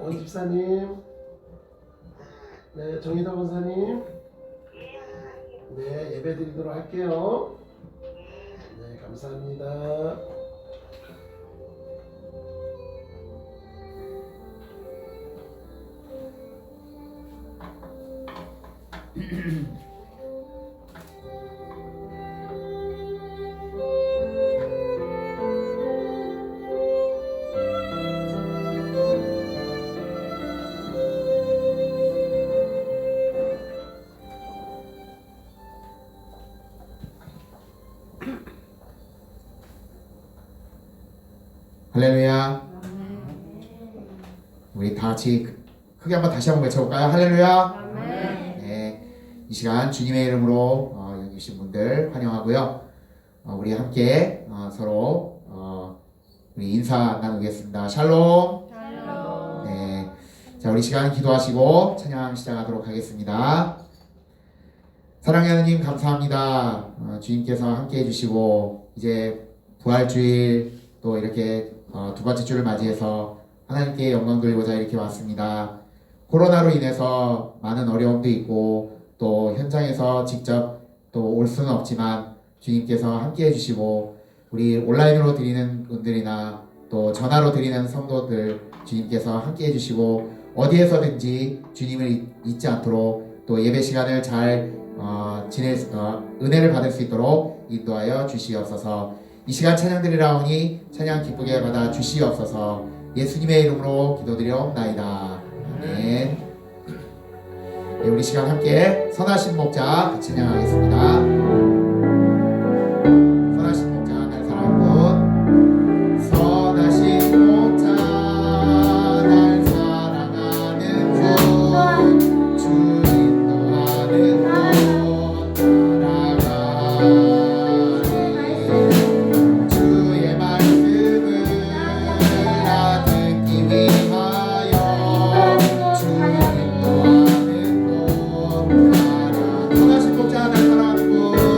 원집사님, 네, 정희덕 원사님, 네, 예배 드리도록 할게요. 네, 감사합니다. 할렐루야. 우리 다 같이 크게 한번 다시 한번 외쳐볼까요? 할렐루야. 네, 이 시간 주님의 이름으로 여기 계신 분들 환영하고요. 우리 함께 서로 우리 인사 나누겠습니다. 샬롬. 네, 자 우리 시간 기도하시고 찬양 시작하도록 하겠습니다. 사랑하는 하나님 감사합니다. 주님께서 함께 해주시고 이제 부활주일 또 이렇게 두 번째 주를 맞이해서 하나님께 영광 돌리고자 이렇게 왔습니다. 코로나로 인해서 많은 어려움도 있고 또 현장에서 직접 또 올 수는 없지만 주님께서 함께 해주시고 우리 온라인으로 드리는 분들이나 또 전화로 드리는 성도들 주님께서 함께 해주시고 어디에서든지 주님을 잊지 않도록 또 예배 시간을 잘 은혜를 받을 수 있도록 인도하여 주시옵소서. 이 시간 찬양 드리라오니 찬양 기쁘게 받아 주시옵소서. 예수님의 이름으로 기도드리옵나이다. 아멘. 네, 우리 시간 함께 선하신 목자 같이 찬양하겠습니다. 선하신 목자 날 사랑하는 분, 선하신 목자 날 사랑하는 분, 주 인도하는 분 따라가. 선하신 목자 날 사랑하는 분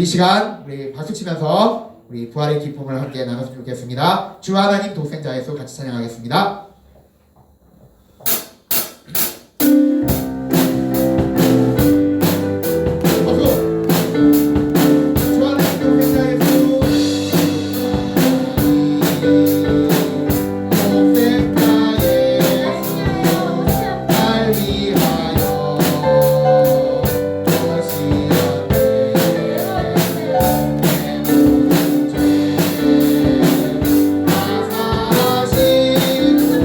우리 시간 우리 박수 치면서 우리 부활의 기쁨을 함께 나눴으면 좋겠습니다. 주 하나님 독생자 예수 같이 찬양하겠습니다. 주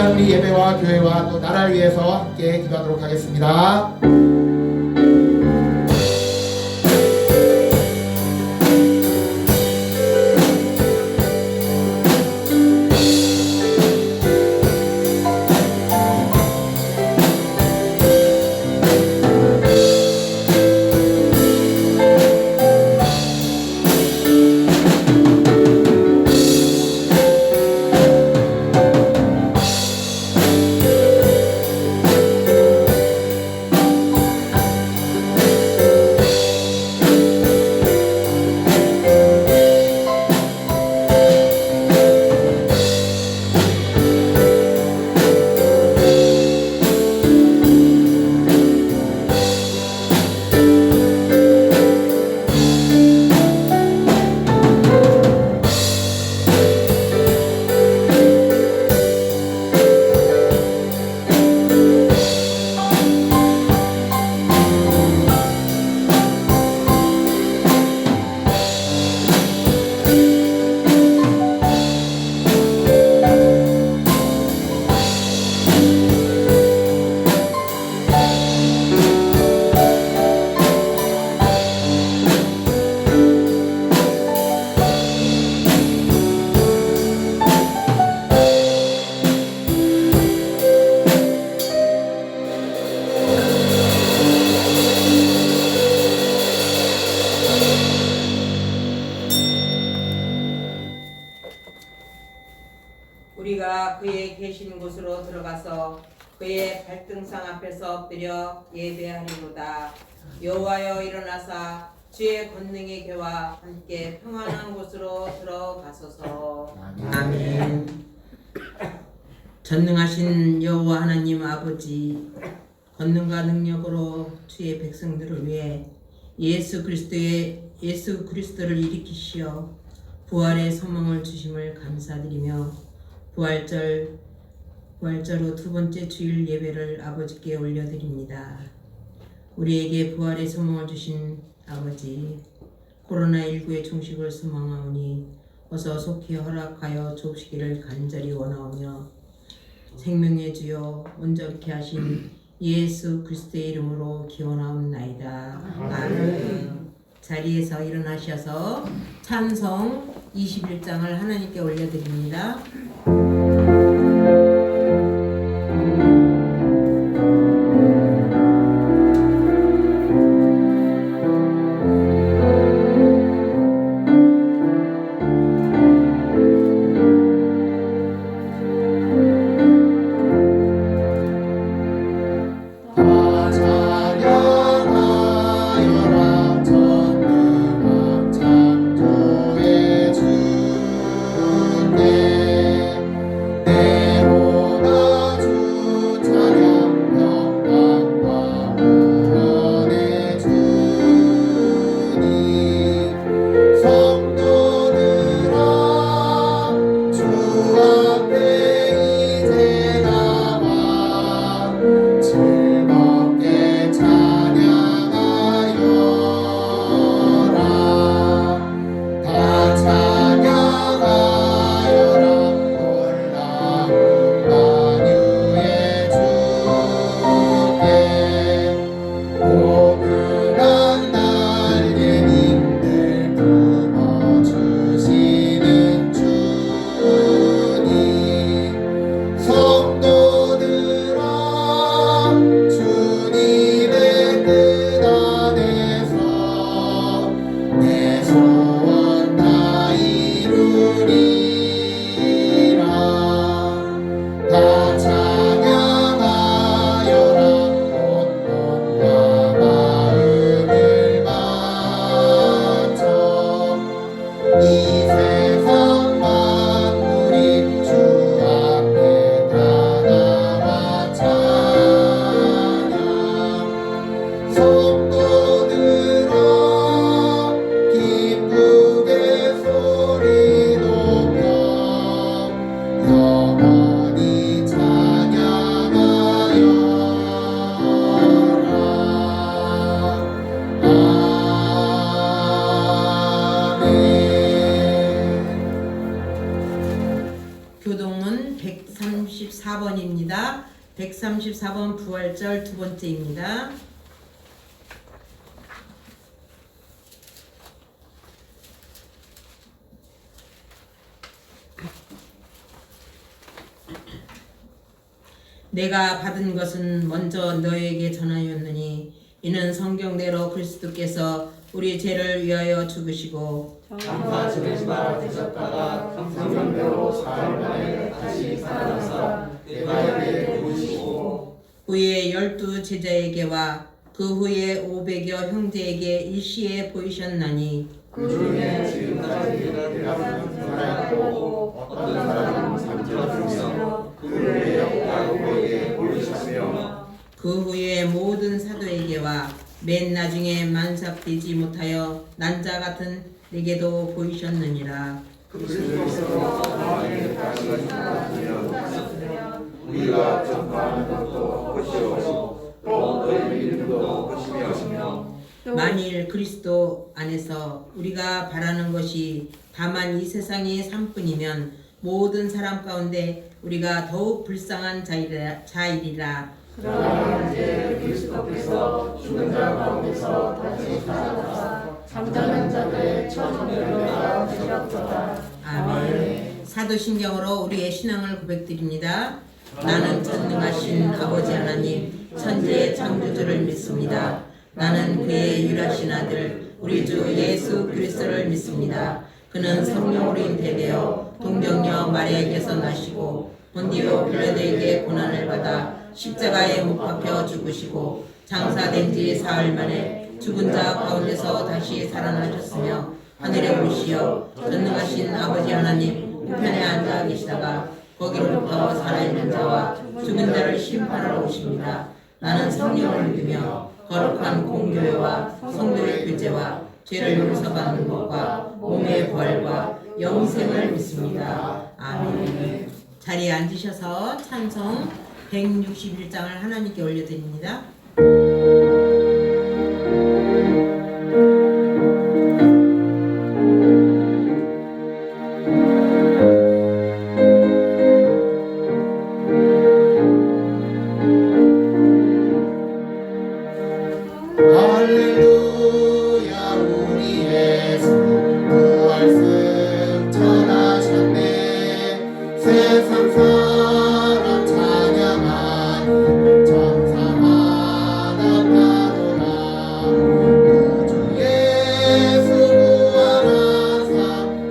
시간 우리 예배와 교회와 또 나라를 위해서 함께 기도하도록 하겠습니다. 우리가 그의 계신 곳으로 들어가서 그의 발등상 앞에서 엎드려 예배하리로다. 여호와여 일어나사 주의 권능의 궤와 함께 평안한 곳으로 들어가소서. 아멘. 전능하신 여호와 하나님 아버지, 권능과 능력으로 주의 백성들을 위해 예수 그리스도를 일으키시어 부활의 소망을 주심을 감사드리며 부활절로 두 번째 주일 예배를 아버지께 올려드립니다. 우리에게 부활의 소망을 주신 아버지, 코로나19의 종식을 소망하오니 어서 속히 허락하여 좁시기를 간절히 원하오며 생명의 주여 온전케 하신 예수 그리스도의 이름으로 기원하옵나이다. 아멘. 자리에서 일어나셔서 찬송 21장을 하나님께 올려드립니다. 내 134번입니다. 134번 부활절 두 번째입니다. 내가 받은 것은 먼저 너에게 전하였느니 이는 성경대로 그리스도께서 우리 죄를 위하여 죽으시고 장사 지내시다 드셨다가 성경대로 사흘 만에 다시 살아나사 내가에게 보이시고 후에 12 제자에게와 그 후에 500여 형제에게 일시에 보이셨나니 그 중에 지금까지 내가 살아있고 어떤 사람은 잠들었으며 그 후에 야고보에게 보이셨으며 그 후에 모든 사도에게와 맨 나중에 만삭되지 못하여 난자 같은 내게도 보이셨느니라. 그리스도께서 사망에 다시 살아나시며 우리가 전파하는 것도 것이요 또 너희 믿음도 것이며 만일 그리스도 안에서 우리가 바라는 것이 다만 이 세상의 삶뿐이면 모든 사람 가운데 우리가 더욱 불쌍한 자이리라. 그러나 이제 그리스도께서 죽은 자 가운데서 다시 살아나사 잠자는 자들의 첫 열매가 되셨도다. 아멘. 사도신경으로 우리의 신앙을 고백드립니다. 나는 전능하신 아버지 하나님 천지의 창조주를 믿습니다. 나는 그의 유일하신 아들 우리 주 예수 그리스도를 믿습니다. 그는 성령으로 잉태되어 동정녀 마리아에게서 나시고 본디오 빌라도에게 고난을 받아 십자가에 못 박혀 죽으시고 장사된 지 사흘 만에 죽은 자 가운데서 다시 살아나셨으며 하늘에 오르시어 전능하신 아버지 하나님 우편에 앉아 계시다가 거기로부터 살아있는 자와 죽은 자를 심판하러 오십니다. 나는 성령을 믿으며 거룩한 공교회와 성도의 교제와 죄를 용서받는 것과 몸의 부활과 영생을 믿습니다. 아멘. 자리에 앉으셔서 찬송 161장을 하나님께 올려드립니다. 할렐루야 우리 예수 부활승 천하셨네. 세상 사람 찬양하니 전사하나 파노라. 구주 예수 부활하사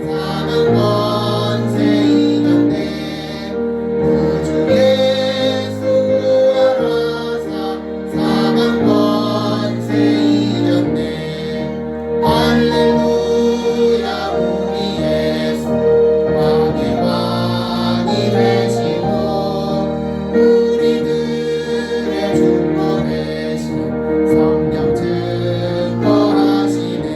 사망 권세 이겼네. 구주 예수 부활하사 사망 권세 이겼네. 할렐루야 우리 예수 왕의 왕이 되시고 우리들의 주권 되신 성령 증거하시네.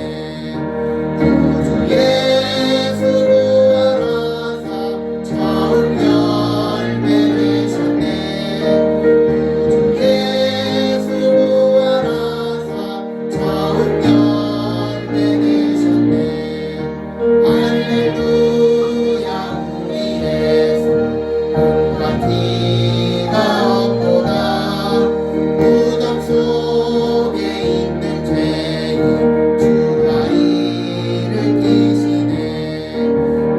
구주 예수 부활하사 처음 열매 되셨네. 구주 예수 부활하사 처음 열매 되셨네. 할렐루야 우리 예수 금과 티가 없도다. 무덤 속에 있는 죄인 주가 일으키시네.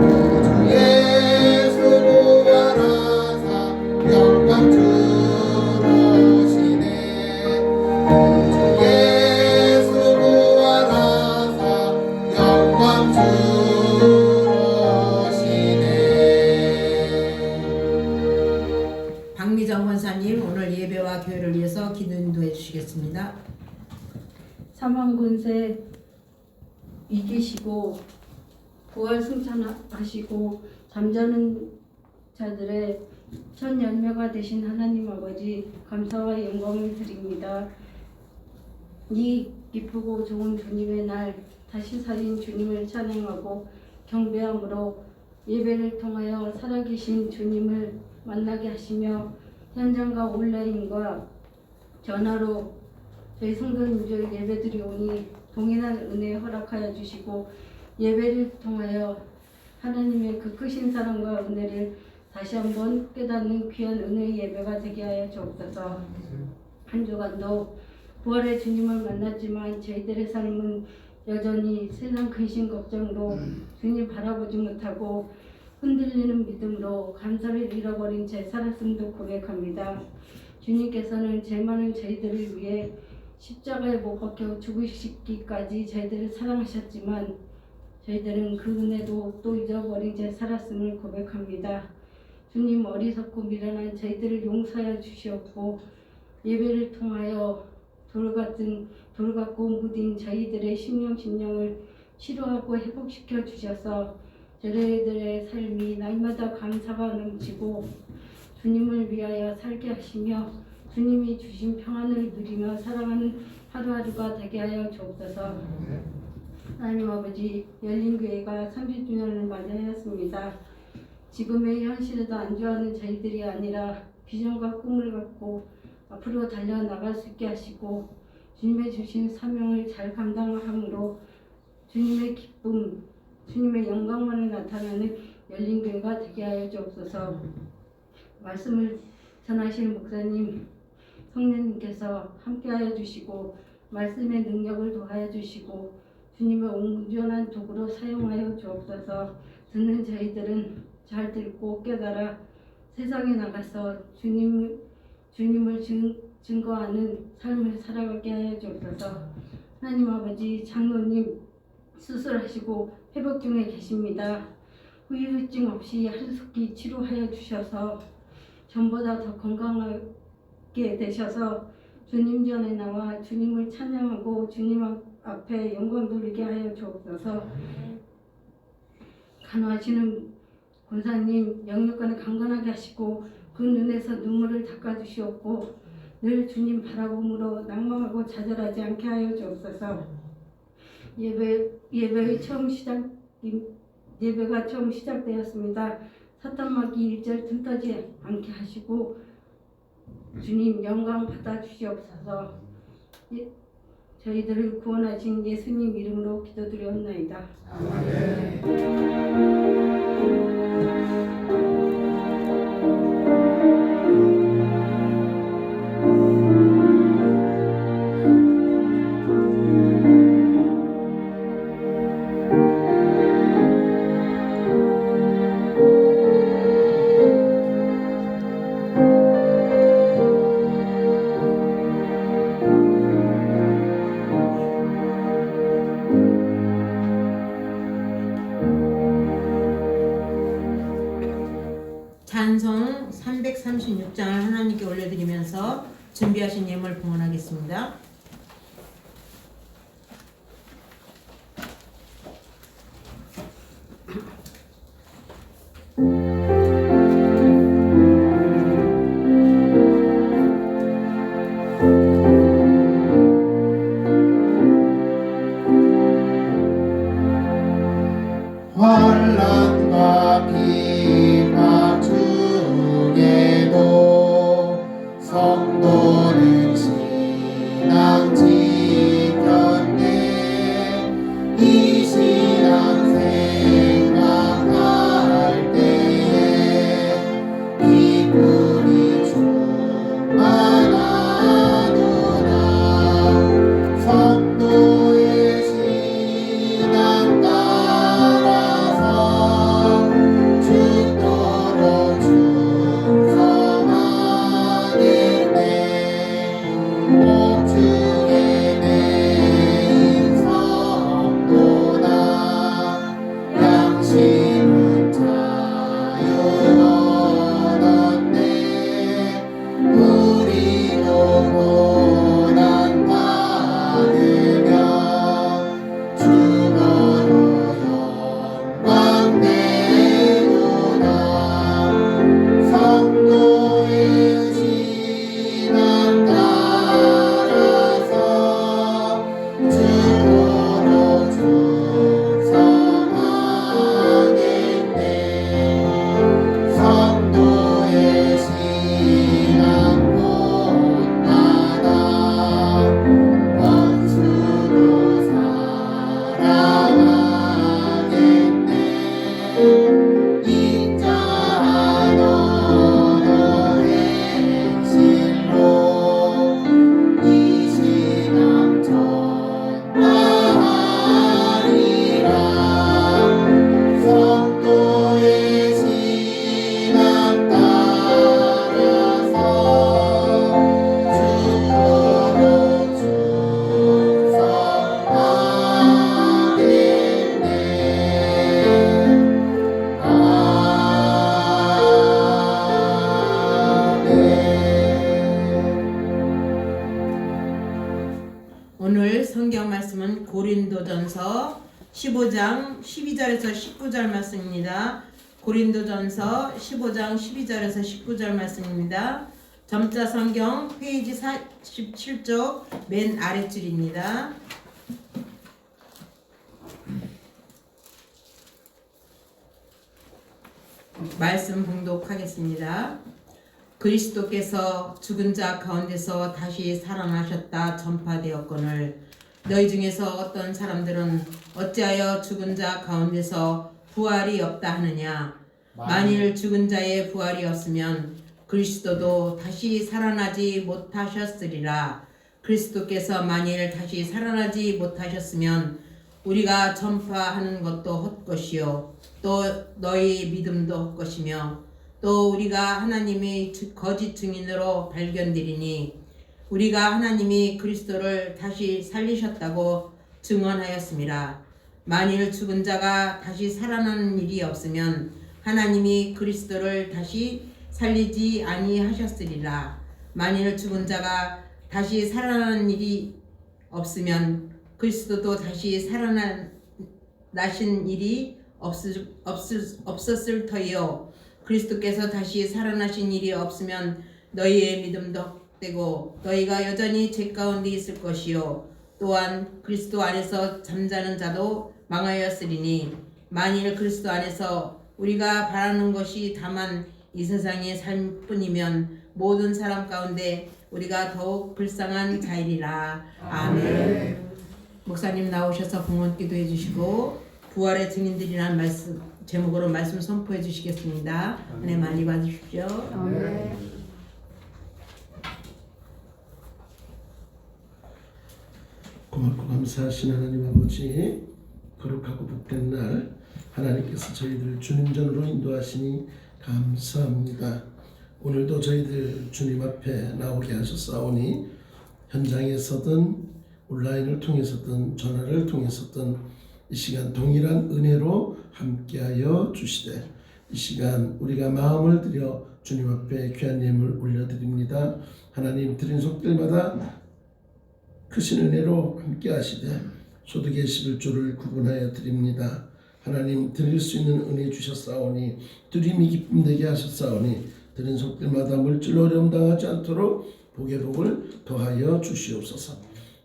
구주 예수 부활하사 영광 주로 오시네. 구주 예수 부활하사 영광 주로 오시네. 박미정 권사님 오늘 예배와 교회를 위해서 기도 인도해 주시겠습니다. 사망 권세 이기시고 부활 승천하시고 잠자는 자들의 첫 열매가 되신 하나님 아버지 감사와 영광을 드립니다. 이 기쁘고 좋은 주님의 날 다시 살린 주님을 찬양하고 경배함으로 예배를 통하여 살아계신 주님을 만나게 하시며 현장과 온라인과 전화로 저희 성도님들 예배드리오니 동일한 은혜 허락하여 주시고 예배를 통하여 하나님의 그 크신 사랑과 은혜를 다시 한번 깨닫는 귀한 은혜의 예배가 되게 하여 주옵소서. 한 주간도 부활의 주님을 만났지만 저희들의 삶은 여전히 세상 근심 걱정으로 주님 바라보지 못하고 흔들리는 믿음으로 감사를 잃어버린 제 살았음도 고백합니다. 주님께서는 죄 많은 저희들을 위해 십자가에 못 박혀 죽으시기까지 저희들을 사랑하셨지만 저희들은 그 은혜도 또 잊어버린 제 살았음을 고백합니다. 주님, 어리석고 미련한 저희들을 용서하여 주시옵고 예배를 통하여 돌같고 무딘 저희들의 심령을 치료하고 회복시켜 주셔서 저희들의 삶이 날마다 감사가 넘치고 주님을 위하여 살게 하시며 주님이 주신 평안을 누리며 살아가는 하루하루가 되게 하여 주옵소서. 하나님 아버지, 열린교회가 30주년을 맞이하였습니다. 지금의 현실에도 안주하는 저희들이 아니라 비전과 꿈을 갖고 앞으로 달려나갈 수 있게 하시고 주님의 주신 사명을 잘 감당함으로 주님의 기쁨, 주님의 영광만을 나타내는 열린교회가 되게 하여 주옵소서. 말씀을 전하실 목사님, 성령님께서 함께하여 주시고 말씀의 능력을 더하여 주시고 주님의 온전한 도구로 사용하여 주옵소서. 듣는 저희들은 잘 듣고 깨달아 세상에 나가서 주님을 증거하는 삶을 살아가게 하여 주옵소서. 하나님 아버지, 장로님 수술하시고 회복 중에 계십니다. 후유증 없이 하루속히 치료하여 주셔서 전보다 더 건강하게 되셔서 주님 전에 나와 주님을 찬양하고 주님 앞에 영광 돌리게 하여 주옵소서. 간호하시는 권사님 영육간에 강건하게 하시고 그 눈에서 눈물을 닦아주시옵고 늘 주님 바라봄으로 낭망하고 좌절하지 않게 하여 주옵소서. 예배가 처음 시작되었습니다. 사탄마귀 1절 틈타지 않게 하시고 주님 영광 받아 주시옵소서. 저희들을 구원하신 예수님 이름으로 기도드리옵나이다. 찬송 336장을 하나님께 올려드리면서 준비하신 예물 봉헌하겠습니다. 환난과 비막 중에도 성도는 신앙 지켰네. 이 신앙 생각할 때에 기쁨이 충만하도다. 성도의 신앙 따라서 죽도록 충성하겠네. 고린도전서 15장 12절에서 19절 말씀입니다. 고린도전서 15장 12절에서 19절 말씀입니다. 점자 성경 페이지 47쪽 맨 아랫줄입니다. 말씀 봉독하겠습니다. 그리스도께서 죽은 자 가운데서 다시 살아나셨다 전파되었거늘 너희 중에서 어떤 사람들은 어찌하여 죽은 자 가운데서 부활이 없다 하느냐. 만일 죽은 자의 부활이 없으면 그리스도도 다시 살아나지 못하셨으리라. 그리스도께서 만일 다시 살아나지 못하셨으면 우리가 전파하는 것도 헛것이요 또 너희 믿음도 헛것이며 또 우리가 하나님의 거짓 증인으로 발견되리니 우리가 하나님이 그리스도를 다시 살리셨다고 증언하였습니다. 만일 죽은 자가 다시 살아나는 일이 없으면 하나님이 그리스도를 다시 살리지 아니하셨으리라. 만일 죽은 자가 다시 살아나는 일이 없으면 그리스도도 다시 살아나신 일이 없었을 터이요. 그리스도께서 다시 살아나신 일이 없으면 너희의 믿음도 헛되고 너희가 여전히 죄 가운데 있을 것이요. 또한 그리스도 안에서 잠자는 자도 망하였으리니 만일 그리스도 안에서 우리가 바라는 것이 다만 이 세상의 삶뿐이면 모든 사람 가운데 우리가 더욱 불쌍한 자이리라. 아멘. 목사님 나오셔서 봉헌 기도해 주시고 부활의 증인들이라는 말씀 제목으로 말씀 선포해 주시겠습니다. 은혜 많이 받으십시오. 아멘. 고맙고 감사하신 하나님 아버지, 거룩하고 복된 날 하나님께서 저희들 주님 전으로 인도하시니 감사합니다. 오늘도 저희들 주님 앞에 나오게 하셨사오니 현장에서든 온라인을 통해서든 전화를 통해서든 이 시간 동일한 은혜로 함께하여 주시되 이 시간 우리가 마음을 들여 주님 앞에 귀한 예물 올려드립니다. 하나님 드린 속들마다 크신 은혜로 함께하시되 소득의 11조를 구분하여 드립니다. 하나님 드릴 수 있는 은혜 주셨사오니 드림이 기쁨 되게 하셨사오니 드린 속들마다 물질로 어려움 당하지 않도록 복의 복을 더하여 주시옵소서.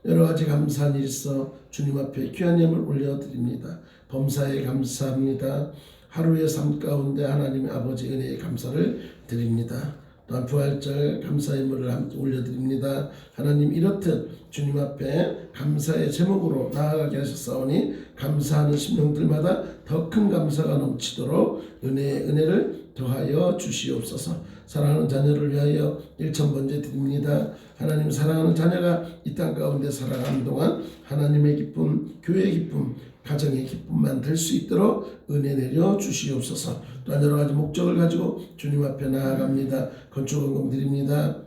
여러가지 감사한 일 있어 주님 앞에 귀한 예물 올려드립니다. 범사에 감사합니다. 하루의 삶 가운데 하나님의 아버지 은혜에 감사를 드립니다. 또한 부활절 감사 예물을 함께 올려드립니다. 하나님 이렇듯 주님 앞에 감사의 제목으로 나아가게 하셨사오니 감사하는 심령들마다 더 큰 감사가 넘치도록 은혜를 더하여 주시옵소서. 사랑하는 자녀를 위하여 1,000번째 드립니다. 하나님 사랑하는 자녀가 이 땅 가운데 살아가는 동안 하나님의 기쁨, 교회의 기쁨, 가정의 기쁨만 될 수 있도록 은혜 내려 주시옵소서. 또한 여러 가지 목적을 가지고 주님 앞에 나아갑니다. 건축원금 드립니다.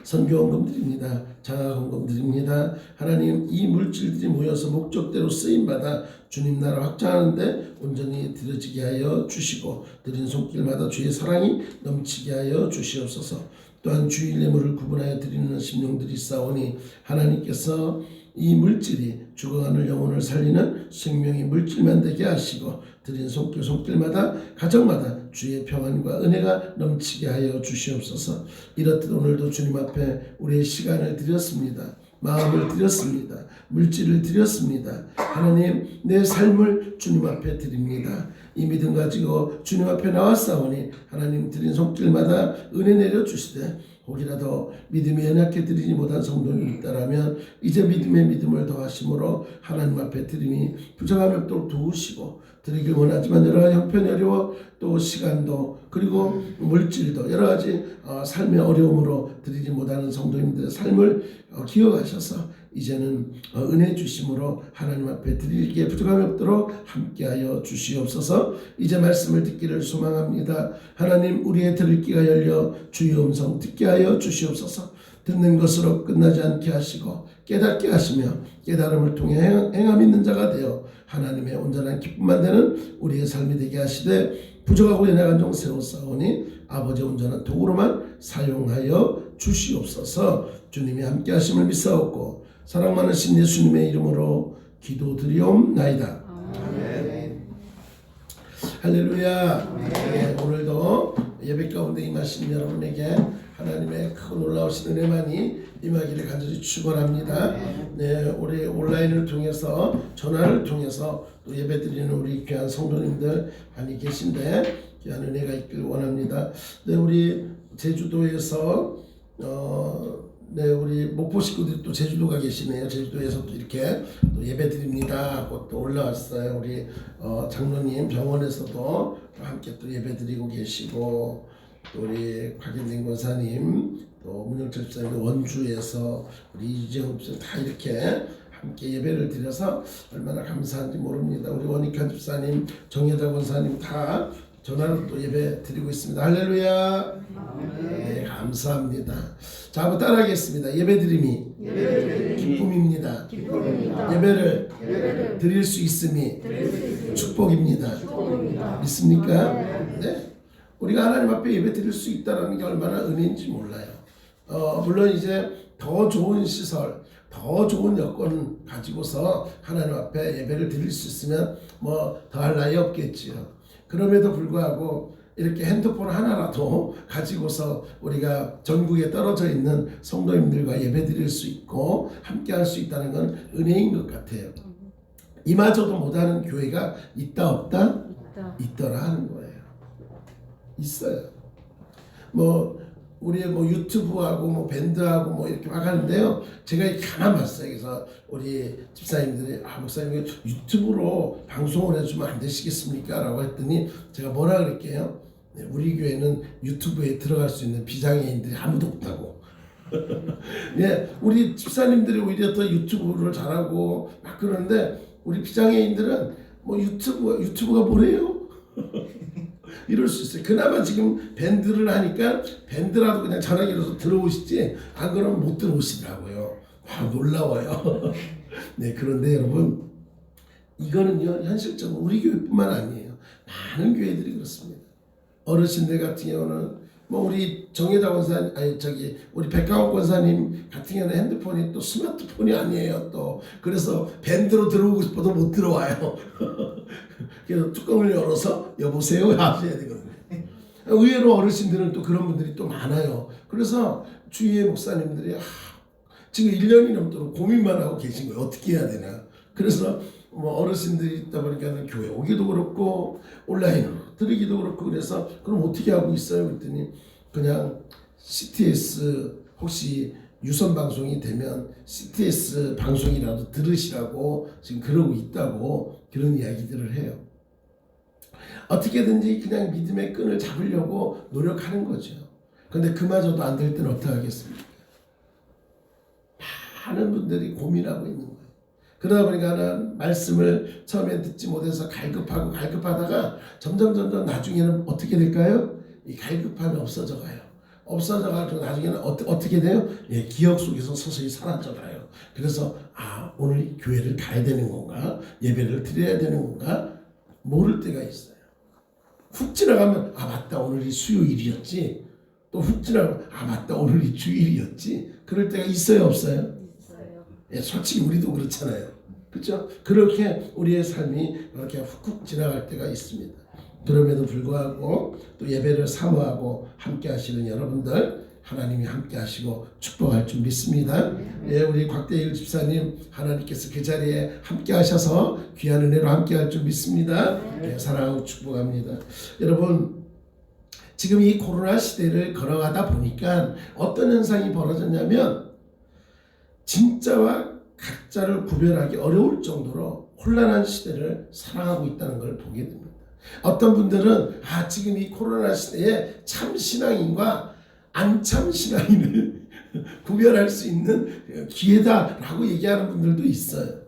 선교원금 드립니다. 장학원금 드립니다. 하나님 이 물질들이 모여서 목적대로 쓰임받아 주님 나라 확장하는데 온전히 드려지게 하여 주시고 드린 손길마다 주의 사랑이 넘치게 하여 주시옵소서. 또한 주일 예물을 구분하여 드리는 심령들이 있사오니 하나님께서 이 물질이 죽어가는 영혼을 살리는 생명의 물질만 되게 하시고 드린 손길마다 가정마다 주의 평안과 은혜가 넘치게 하여 주시옵소서. 이렇듯 오늘도 주님 앞에 우리의 시간을 드렸습니다. 마음을 드렸습니다. 물질을 드렸습니다. 하나님 내 삶을 주님 앞에 드립니다. 이 믿음 가지고 주님 앞에 나왔사오니 하나님 드린 손길마다 은혜 내려주시되 혹이라도 믿음이 연약해 드리지 못한 성도님이 있다라면 이제 믿음의 믿음을 더하심으로 하나님 앞에 드림이 부정함이 없도록 도우시고 드리길 원하지만 여러 가지 형편이 어려워 또 시간도 그리고 물질도 여러 가지 삶의 어려움으로 드리지 못하는 성도님들의 삶을 기억하셔서 이제는 은혜 주심으로 하나님 앞에 드리기에 부족함이 없도록 함께하여 주시옵소서. 이제 말씀을 듣기를 소망합니다. 하나님 우리의 들을 귀가 열려 주의 음성 듣게 하여 주시옵소서. 듣는 것으로 끝나지 않게 하시고 깨닫게 하시며 깨달음을 통해 행함 있는 자가 되어 하나님의 온전한 기쁨만 되는 우리의 삶이 되게 하시되 부족하고 연약한 종 세우사오니 아버지 온전한 도구로만 사용하여 주시옵소서. 주님이 함께 하심을 믿사옵고 사랑 많으신 예수님의 이름으로 기도드리옵나이다. 할렐루야. 네, 오늘도 예배 가운데 임하신 여러분에게 하나님의 큰 놀라우신 은혜만이 임하기를 간절히 축원합니다. 네, 우리 온라인을 통해서 전화를 통해서 또 예배드리는 우리 귀한 성도님들 많이 계신데 귀한 은혜가 있길 원합니다. 네, 우리 제주도에서 네, 우리 목포 식구들이 또 제주도가 계시네요. 제주도에서 또 이렇게 또 예배드립니다 하고 또 올라왔어요. 우리 장로님 병원에서도 또 함께 또 예배드리고 계시고, 또 우리 곽현진 권사님, 또 문영철 집사님 원주에서 우리 이재훈 집사님 다 이렇게 함께 예배를 드려서 얼마나 감사한지 모릅니다. 우리 원익환 집사님, 정혜자 권사님 다 전화로 또 예배 드리고 있습니다. 할렐루야. 네, 감사합니다. 자, 한번 따라하겠습니다. 예배드림이 기쁨입니다. 예배를 드릴 수 있음이 축복입니다. 믿습니까? 네. 우리가 하나님 앞에 예배 드릴 수 있다는 게 얼마나 은혜인지 몰라요. 물론 이제 더 좋은 시설, 더 좋은 여건 가지고서 하나님 앞에 예배를 드릴 수 있으면 뭐 더할 나위 없겠지요. 그럼에도 불구하고 이렇게 핸드폰 하나라도 가지고서 우리가 전국에 떨어져 있는 성도님들과 예배 드릴 수 있고 함께 할 수 있다는 건 은혜인 것 같아요. 이마저도 못하는 교회가 있다 없다? 있더라 하는 거예요. 있어요. 뭐 우리 뭐 유튜브하고 뭐 밴드하고 뭐 이렇게 막 하는데요. 제가 가만 봤어요. 그래서 우리 집사님들이 목사님 유튜브로 방송을 해주면 안 되시겠습니까? 라고 했더니 제가 뭐라 그랬게요? 네, 우리 교회는 유튜브에 들어갈 수 있는 비장애인들이 아무도 없다고. 예, 우리 집사님들이 오히려 더 유튜브를 잘하고 막 그러는데 우리 비장애인들은 뭐 유튜브가 뭐래요? 이럴 수 있어요. 그나마 지금 밴드를 하니까 밴드라도 그냥 전화기로서 들어오시지 안 그러면 못 들어오시더라고요. 와, 놀라워요. 네, 그런데 여러분 이거는요 현실적으로 우리 교회뿐만 아니에요. 많은 교회들이 그렇습니다. 어르신들 같은 경우는 뭐 우리 정혜자 권사님 우리 백강원 권사님 같은 경우는 핸드폰이 또 스마트폰이 아니에요. 또 그래서 밴드로 들어오고 싶어도 못 들어와요. 그래서 뚜껑을 열어서 여보세요 하셔야 되거든요. 의외로 어르신들은 또 그런 분들이 또 많아요. 그래서 주위의 목사님들이 지금 1년이 넘도록 고민만 하고 계신 거예요. 어떻게 해야 되나. 그래서 뭐 어르신들이 있다 보니까 교회 오기도 그렇고 온라인으로 드리기도 그렇고 그래서 그럼 어떻게 하고 있어요? 그랬더니 그냥 CTS 혹시 유선 방송이 되면 CTS 방송이라도 들으시라고 지금 그러고 있다고 그런 이야기들을 해요. 어떻게든지 그냥 믿음의 끈을 잡으려고 노력하는 거죠. 그런데 그마저도 안 될 때는 어떻게 하겠습니까? 많은 분들이 고민하고 있는 거예요. 그러다 보니까 나는 말씀을 처음에 듣지 못해서 갈급하다가 점점 나중에는 어떻게 될까요? 이 갈급함이 없어져 가요. 없어져가지고 나중에는 어떻게 돼요? 예, 기억 속에서 서서히 사라져가요. 그래서 오늘 교회를 가야 되는 건가? 예배를 드려야 되는 건가? 모를 때가 있어요. 훅 지나가면 맞다 오늘이 수요일이었지. 또 훅 지나가면 맞다 오늘이 주일이었지. 그럴 때가 있어요 없어요? 예, 솔직히 우리도 그렇잖아요. 그렇죠? 그렇게 우리의 삶이 그렇게 훅훅 지나갈 때가 있습니다. 그럼에도 불구하고 또 예배를 사모하고 함께 하시는 여러분들 하나님이 함께 하시고 축복할 줄 믿습니다. 예, 우리 곽대일 집사님 하나님께서 그 자리에 함께 하셔서 귀한 은혜로 함께 할 줄 믿습니다. 예, 사랑하고 축복합니다. 여러분 지금 이 코로나 시대를 걸어가다 보니까 어떤 현상이 벌어졌냐면 진짜와 가짜를 구별하기 어려울 정도로 혼란한 시대를 살아가고 있다는 걸 보게 됩니다. 어떤 분들은 지금 이 코로나 시대에 참 신앙인과 안 참 신앙인을 구별할 수 있는 기회다라고 얘기하는 분들도 있어요.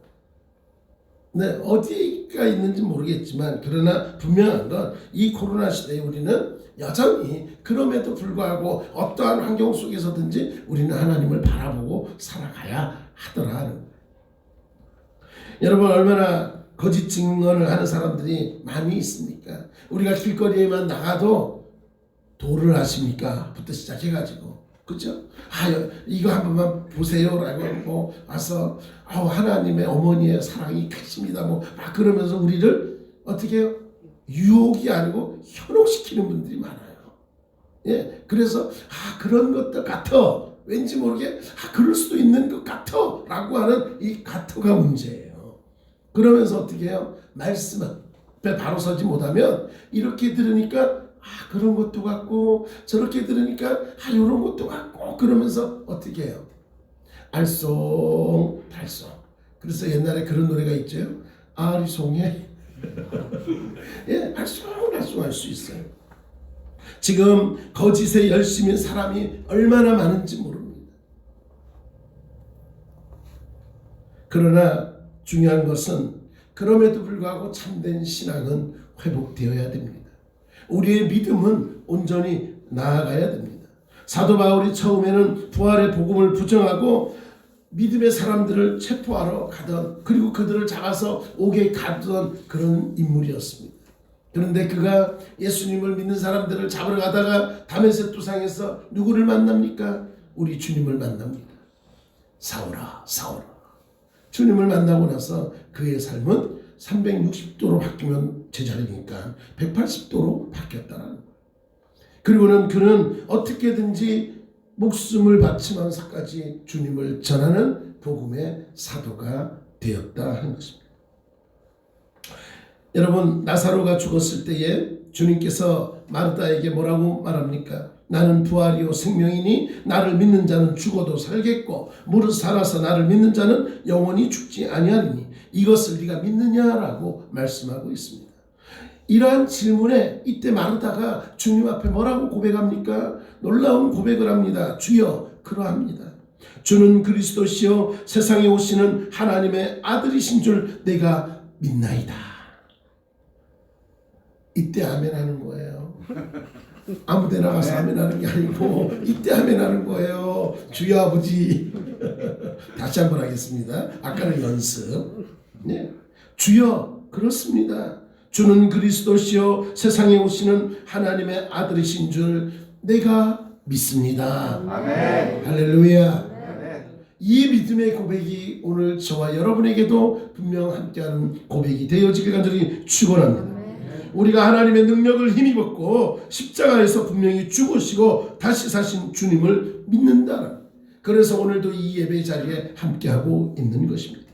네, 어디가 있는지 모르겠지만 그러나 분명한 건 이 코로나 시대에 우리는 여전히 그럼에도 불구하고 어떠한 환경 속에서든지 우리는 하나님을 바라보고 살아가야 하더라. 여러분 얼마나 거짓 증언을 하는 사람들이 많이 있습니까? 우리가 길거리에만 나가도 도를 아십니까? 부터 시작해가지고 그죠? 이거 한 번만 보세요라고 뭐 와서 하나님의 어머니의 사랑이 크십니다. 뭐 막 그러면서 우리를 어떻게 해요? 유혹이 아니고 현혹시키는 분들이 많아요. 예, 그래서 그런 것도 같아. 왠지 모르게 그럴 수도 있는 것 같아 라고 하는 이 같아가 문제예요. 그러면서 어떻게 해요? 말씀 앞에 바로 서지 못하면 이렇게 들으니까 그런 것도 같고 저렇게 들으니까 이런 것도 같고 그러면서 어떻게 해요? 알쏭달쏭. 그래서 옛날에 그런 노래가 있죠. 아리송해. 예, 알쏭달쏭 할 수 있어요. 지금 거짓에 열심인 사람이 얼마나 많은지 모릅니다. 그러나 중요한 것은 그럼에도 불구하고 참된 신앙은 회복되어야 됩니다. 우리의 믿음은 온전히 나아가야 됩니다. 사도 바울이 처음에는 부활의 복음을 부정하고 믿음의 사람들을 체포하러 가던, 그리고 그들을 잡아서 옥에 가두던 그런 인물이었습니다. 그런데 그가 예수님을 믿는 사람들을 잡으러 가다가 다메섹 도상에서 누구를 만납니까? 우리 주님을 만납니다. 사울아, 사울아. 주님을 만나고 나서 그의 삶은 360도로 바뀌면 제자리니까 180도로 바뀌었다는 거예요. 그리고는 그는 어떻게든지 목숨을 바치면서까지 주님을 전하는 복음의 사도가 되었다 하는 것입니다. 여러분, 나사로가 죽었을 때에 주님께서 마르다에게 뭐라고 말합니까? 나는 부활이요 생명이니 나를 믿는 자는 죽어도 살겠고 무릇 살아서 나를 믿는 자는 영원히 죽지 아니하리니 이것을 네가 믿느냐라고 말씀하고 있습니다. 이러한 질문에 이때 마르다가 주님 앞에 뭐라고 고백합니까? 놀라운 고백을 합니다. 주여, 그러합니다. 주는 그리스도시요 세상에 오시는 하나님의 아들이신 줄 내가 믿나이다. 이때 아멘 하는 거예요. 아무데나 가서 아멘 하는 게 아니고 이때 아멘 하는 거예요. 주여 아버지. 다시 한번 하겠습니다. 아까는 연습. 네. 주여, 그렇습니다. 주는 그리스도시요 세상에 오시는 하나님의 아들이신 줄 내가 믿습니다. 아멘. 할렐루야. 아멘. 이 믿음의 고백이 오늘 저와 여러분에게도 분명 함께하는 고백이 되어지길 간절히 축원합니다. 우리가 하나님의 능력을 힘입었고 십자가에서 분명히 죽으시고 다시 사신 주님을 믿는다. 그래서 오늘도 이 예배 자리에 함께하고 있는 것입니다.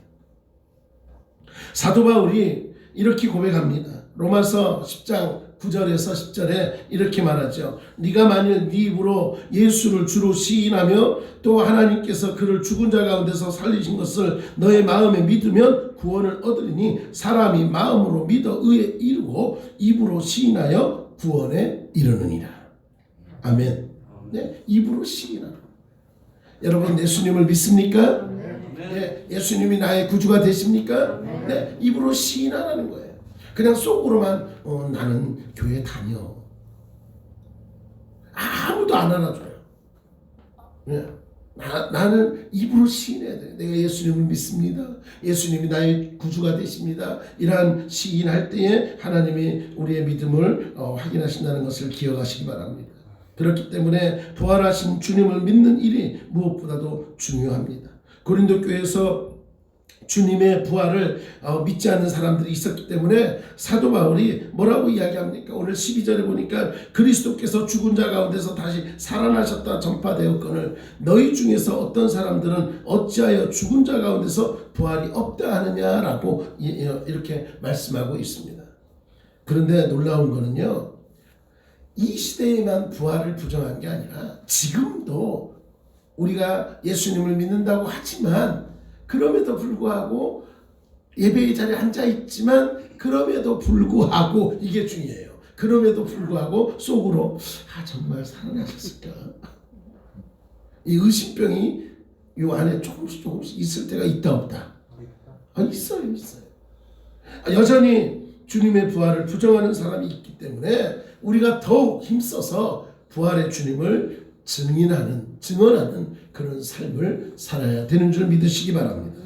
사도 바울이 이렇게 고백합니다. 로마서 10장 9절에서 10절에 이렇게 말하죠. 네가 만일 네 입으로 예수를 주로 시인하며 또 하나님께서 그를 죽은 자 가운데서 살리신 것을 너의 마음에 믿으면 구원을 얻으리니 사람이 마음으로 믿어 의에 이르고 입으로 시인하여 구원에 이르느니라. 아멘. 네, 입으로 시인하라. 여러분, 예수님을 믿습니까? 네, 예수님이 나의 구주가 되십니까? 네, 입으로 시인하라는 거예요. 그냥 속으로만 나는 교회 다녀. 아무도 안 알아줘요. 네. 나는 입으로 시인해야 돼. 내가 예수님을 믿습니다. 예수님이 나의 구주가 되십니다. 이러한 시인할 때에 하나님이 우리의 믿음을 확인하신다는 것을 기억하시기 바랍니다. 그렇기 때문에 부활하신 주님을 믿는 일이 무엇보다도 중요합니다. 고린도 교회에서 주님의 부활을 믿지 않는 사람들이 있었기 때문에 사도 바울이 뭐라고 이야기합니까? 오늘 12절에 보니까 그리스도께서 죽은 자 가운데서 다시 살아나셨다 전파되었거늘 너희 중에서 어떤 사람들은 어찌하여 죽은 자 가운데서 부활이 없다 하느냐라고 이렇게 말씀하고 있습니다. 그런데 놀라운 거는요, 이 시대에만 부활을 부정한 게 아니라 지금도 우리가 예수님을 믿는다고 하지만 그럼에도 불구하고 예배의 자리에 앉아있지만 그럼에도 불구하고 이게 중요해요. 그럼에도 불구하고 속으로 정말 살아나셨을까? 이 의심병이 이 안에 조금씩 있을 때가 있다 없다? 있어요. 여전히 주님의 부활을 부정하는 사람이 있기 때문에 우리가 더욱 힘써서 부활의 주님을 증언하는 그런 삶을 살아야 되는 줄 믿으시기 바랍니다.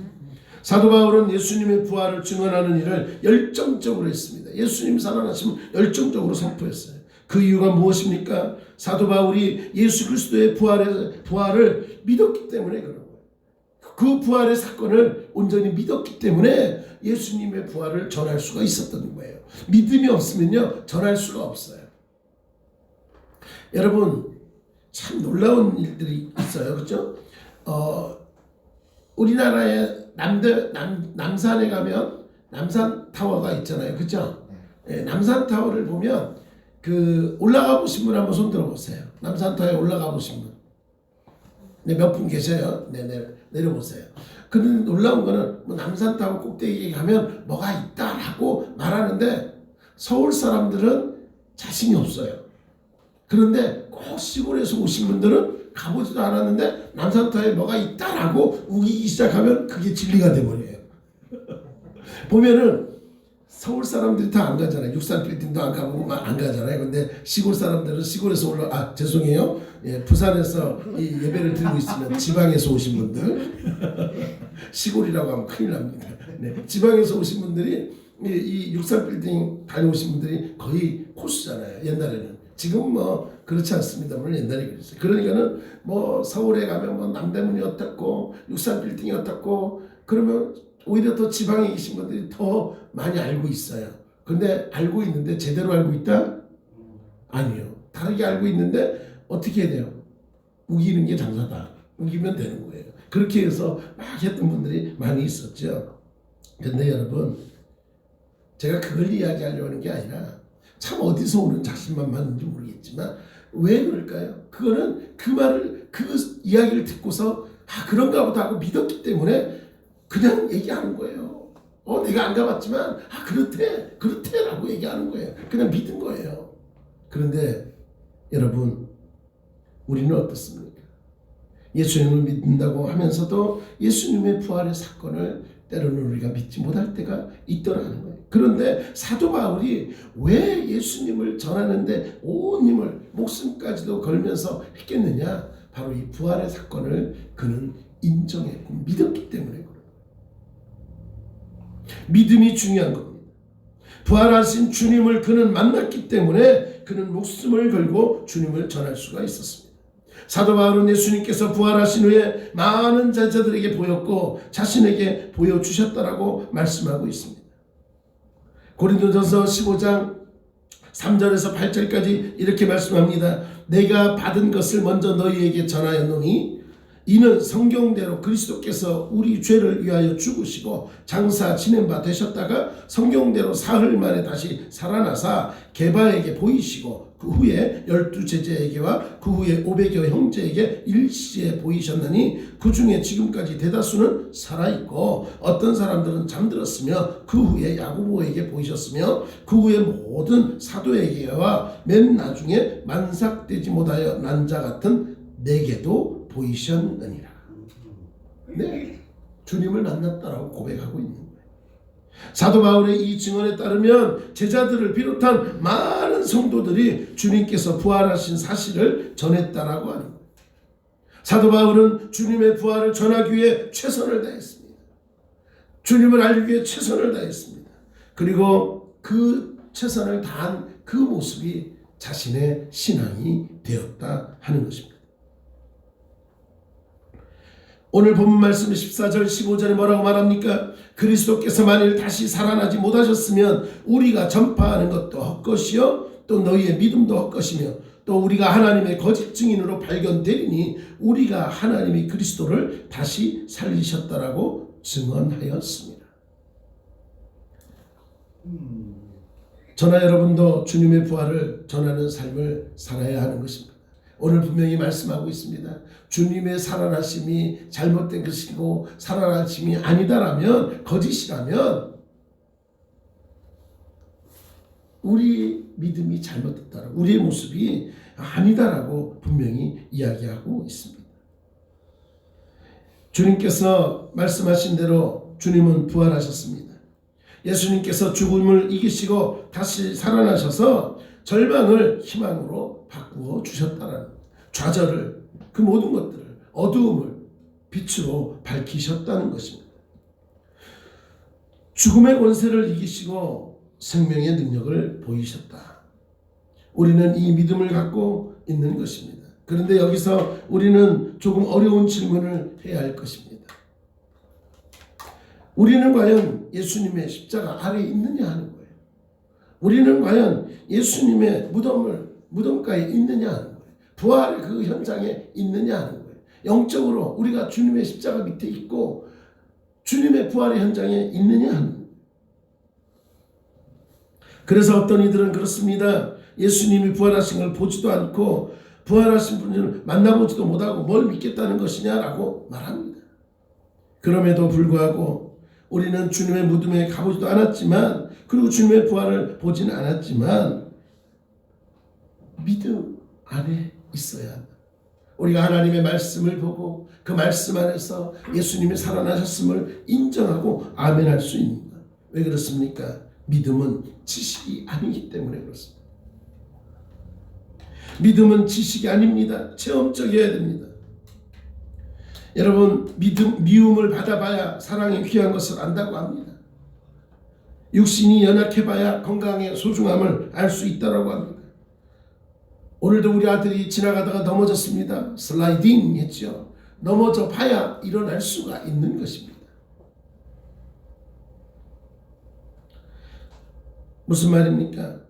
사도 바울은 예수님의 부활을 증언하는 일을 열정적으로 했습니다. 예수님 살아나시면 열정적으로 선포했어요. 그 이유가 무엇입니까? 사도 바울이 예수 그리스도의 부활을 믿었기 때문에 그런 거예요. 그 부활의 사건을 온전히 믿었기 때문에 예수님의 부활을 전할 수가 있었던 거예요. 믿음이 없으면요 전할 수가 없어요. 여러분 참 놀라운 일들이 있어요. 그렇죠? 우리나라의 남산에 가면 남산 타워가 있잖아요. 그렇죠? 네, 남산 타워를 보면 그 올라가 보신 분 한번 손 들어 보세요. 남산 타워에 올라가 보신 분. 네, 몇 분 계세요? 네, 내려보세요. 그런데 놀라운 거는 뭐 남산 타워 꼭대기에 가면 뭐가 있다라고 말하는데 서울 사람들은 자신이 없어요. 그런데 꼭 시골에서 오신 분들은 가보지도 않았는데 남산 타워에 뭐가 있다라고 우기기 시작하면 그게 진리가 돼버려요. 보면은 서울 사람들이 다 안 가잖아요. 63빌딩도 안 가보고 안 가잖아요. 근데 시골 사람들은 시골에서 죄송해요. 예, 부산에서 이 예배를 드리고 있으면 지방에서 오신 분들 시골이라고 하면 큰일 납니다. 네, 지방에서 오신 분들이 이 63빌딩 다녀오신 분들이 거의 코스잖아요. 옛날에는. 지금 뭐 그렇지 않습니다만 옛날에 그랬어요. 그러니까는 뭐 서울에 가면 뭐 남대문이 어떻고 63빌딩이 어떻고 그러면 오히려 더 지방에 계신 분들이 더 많이 알고 있어요. 근데 알고 있는데 제대로 알고 있다? 아니요. 다르게 알고 있는데 어떻게 해야 돼요? 우기는 게 장사다. 우기면 되는 거예요. 그렇게 해서 막 했던 분들이 많이 있었죠. 근데 여러분 제가 그걸 이야기하려고 하는 게 아니라 참 어디서 오는 자신만만인지 모르겠지만 왜 그럴까요? 그거는 그 말을 그 이야기를 듣고서 그런가 보다 하고 믿었기 때문에 그냥 얘기하는 거예요. 내가 안 가봤지만 그렇대라고 얘기하는 거예요. 그냥 믿은 거예요. 그런데 여러분 우리는 어떻습니까? 예수님을 믿는다고 하면서도 예수님의 부활의 사건을 때로는 우리가 믿지 못할 때가 있더라는 거예요. 그런데 사도 바울이 왜 예수님을 전하는데 온 힘을 목숨까지도 걸면서 했겠느냐? 바로 이 부활의 사건을 그는 인정했고 믿었기 때문에 그래요. 믿음이 중요한 겁니다. 부활하신 주님을 그는 만났기 때문에 그는 목숨을 걸고 주님을 전할 수가 있었습니다. 사도 바울은 예수님께서 부활하신 후에 많은 제자들에게 보였고 자신에게 보여주셨다라고 말씀하고 있습니다. 고린도전서 15장 3절에서 8절까지 이렇게 말씀합니다. 내가 받은 것을 먼저 너희에게 전하였노니 이는 성경대로 그리스도께서 우리 죄를 위하여 죽으시고 장사 지낸 바 되셨다가 성경대로 사흘 만에 다시 살아나사 게바에게 보이시고 그 후에 12제자에게와 그 후에 500여 형제에게 일시에 보이셨나니 그 중에 지금까지 대다수는 살아있고 어떤 사람들은 잠들었으며 그 후에 야고보에게 보이셨으며 그 후에 모든 사도에게와 맨 나중에 만삭되지 못하여 난 자 같은 내게도 보이셨느니라. 네, 주님을 만났다라고 고백하고 있는 거예요. 사도 바울의 이 증언에 따르면 제자들을 비롯한 많은 성도들이 주님께서 부활하신 사실을 전했다라고 하는 거예요. 사도 바울은 주님의 부활을 전하기 위해 최선을 다했습니다. 주님을 알기 위해 최선을 다했습니다. 그리고 그 최선을 다한 그 모습이 자신의 신앙이 되었다 하는 것입니다. 오늘 본문 말씀 14절 15절에 뭐라고 말합니까? 그리스도께서 만일 다시 살아나지 못하셨으면 우리가 전파하는 것도 헛것이요 또 너희의 믿음도 헛것이며 또 우리가 하나님의 거짓 증인으로 발견되리니 우리가 하나님이 그리스도를 다시 살리셨다라고 증언하였습니다. 저나 여러분도 주님의 부활을 전하는 삶을 살아야 하는 것입니다. 오늘 분명히 말씀하고 있습니다. 주님의 살아나심이 잘못된 것이고 살아나심이 아니다라면 거짓이라면 우리 믿음이 잘못됐다. 우리의 모습이 아니다라고 분명히 이야기하고 있습니다. 주님께서 말씀하신 대로 주님은 부활하셨습니다. 예수님께서 죽음을 이기시고 다시 살아나셔서 절망을 희망으로 바꾸어 주셨다는 좌절을 그 모든 것들을 어두움을 빛으로 밝히셨다는 것입니다. 죽음의 권세를 이기시고 생명의 능력을 보이셨다. 우리는 이 믿음을 갖고 있는 것입니다. 그런데 여기서 우리는 조금 어려운 질문을 해야 할 것입니다. 우리는 과연 예수님의 십자가 아래에 있느냐 하는 거예요. 우리는 과연 예수님의 무덤가에 있느냐 하는 거예요. 부활의 그 현장에 있느냐 하는 거예요. 영적으로 우리가 주님의 십자가 밑에 있고 주님의 부활의 현장에 있느냐 하는 거예요. 그래서 어떤 이들은 그렇습니다. 예수님이 부활하신 걸 보지도 않고 부활하신 분을 만나보지도 못하고 뭘 믿겠다는 것이냐라고 말합니다. 그럼에도 불구하고 우리는 주님의 무덤에 가보지도 않았지만 그리고 주님의 부활을 보지는 않았지만 믿음 안에 있어야 한다. 우리가 하나님의 말씀을 보고 그 말씀 안에서 예수님이 살아나셨음을 인정하고 아멘할 수 있는 것. 왜 그렇습니까? 믿음은 지식이 아니기 때문에 그렇습니다. 믿음은 지식이 아닙니다. 체험적이어야 됩니다. 여러분, 미움을 받아봐야 사랑이 귀한 것을 안다고 합니다. 육신이 연약해봐야 건강의 소중함을 알 수 있다고 합니다. 오늘도 우리 아들이 지나가다가 넘어졌습니다. 슬라이딩 했죠. 넘어져 봐야 일어날 수가 있는 것입니다. 무슨 말입니까?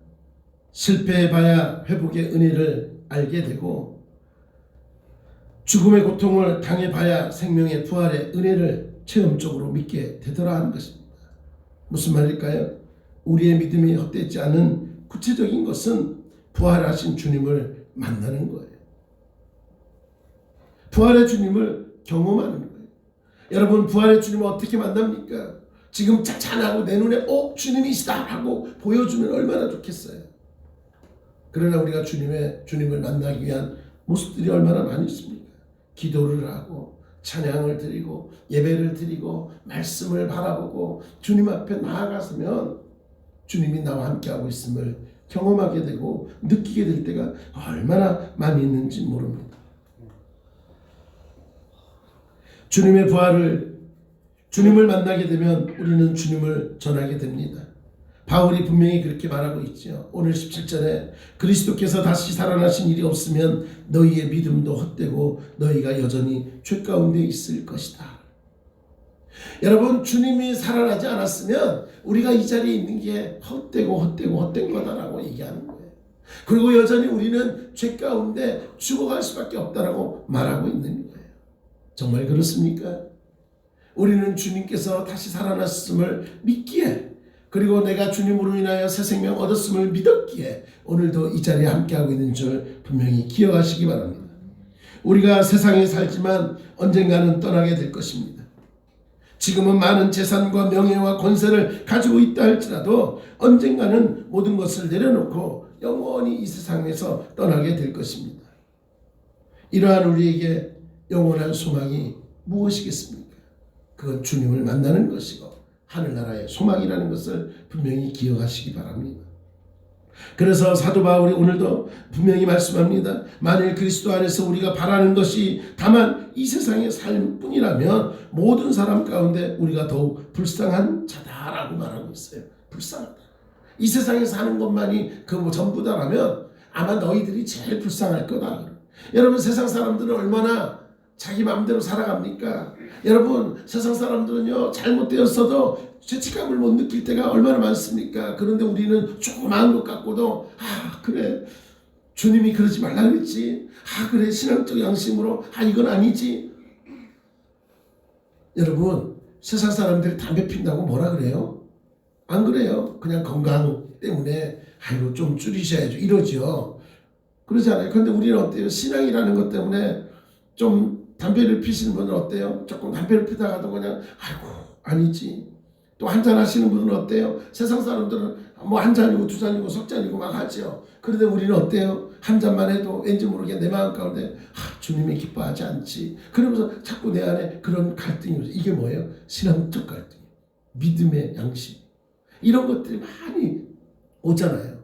실패해봐야 회복의 은혜를 알게 되고 죽음의 고통을 당해봐야 생명의 부활의 은혜를 체험적으로 믿게 되더라 하는 것입니다. 무슨 말일까요? 우리의 믿음이 헛되지 않은 구체적인 것은 부활하신 주님을 만나는 거예요. 부활의 주님을 경험하는 거예요. 여러분, 부활의 주님을 어떻게 만납니까? 지금 찬찬하고 내 눈에 주님이시다 하고 보여주면 얼마나 좋겠어요. 그러나 우리가 주님을 만나기 위한 모습들이 얼마나 많이 있습니까? 기도를 하고 찬양을 드리고 예배를 드리고 말씀을 바라보고 주님 앞에 나아가서면 주님이 나와 함께하고 있음을 경험하게 되고 느끼게 될 때가 얼마나 많이 있는지 모릅니다. 주님의 부활을 주님을 만나게 되면 우리는 주님을 전하게 됩니다. 바울이 분명히 그렇게 말하고 있죠. 오늘 17절에 그리스도께서 다시 살아나신 일이 없으면 너희의 믿음도 헛되고 너희가 여전히 죄 가운데 있을 것이다. 여러분, 주님이 살아나지 않았으면 우리가 이 자리에 있는 게 헛된 거다라고 얘기하는 거예요. 그리고 여전히 우리는 죄 가운데 죽어갈 수밖에 없다라고 말하고 있는 거예요. 정말 그렇습니까? 우리는 주님께서 다시 살아났음을 믿기에 그리고 내가 주님으로 인하여 새 생명 얻었음을 믿었기에 오늘도 이 자리에 함께하고 있는 줄 분명히 기억하시기 바랍니다. 우리가 세상에 살지만 언젠가는 떠나게 될 것입니다. 지금은 많은 재산과 명예와 권세를 가지고 있다 할지라도 언젠가는 모든 것을 내려놓고 영원히 이 세상에서 떠나게 될 것입니다. 이러한 우리에게 영원한 소망이 무엇이겠습니까? 그건 주님을 만나는 것이고 하늘나라의 소망이라는 것을 분명히 기억하시기 바랍니다. 그래서 사도 바울이 오늘도 분명히 말씀합니다. 만일 그리스도 안에서 우리가 바라는 것이 다만 이 세상의 삶뿐이라면 모든 사람 가운데 우리가 더욱 불쌍한 자다라고 말하고 있어요. 불쌍하다. 이 세상에 사는 것만이 그 전부다라면 아마 너희들이 제일 불쌍할 거다. 여러분, 세상 사람들은 얼마나 자기 마음대로 살아갑니까? 여러분, 세상 사람들은요 잘못되었어도 죄책감을 못 느낄 때가 얼마나 많습니까? 그런데 우리는 조그마한 것 갖고도 그래 주님이 그러지 말라 그랬지, 그래 신앙적 양심으로 이건 아니지. 여러분, 세상 사람들이 담배 핀다고 뭐라 그래요? 안 그래요. 그냥 건강 때문에 좀 줄이셔야죠 이러죠. 그러지 않아요. 그런데 우리는 어때요? 신앙이라는 것 때문에 좀 담배를 피시는 분은 어때요? 조금 담배를 피다가도 그냥 아니지. 또 한잔 하시는 분은 어때요? 세상 사람들은 뭐 한 잔이고 두 잔이고 석 잔이고 막 하죠. 그런데 우리는 어때요? 한 잔만 해도 왠지 모르게 내 마음 가운데 주님이 기뻐하지 않지. 그러면서 자꾸 내 안에 그런 갈등이 오죠. 이게 뭐예요? 신앙적 갈등, 믿음의 양심, 이런 것들이 많이 오잖아요.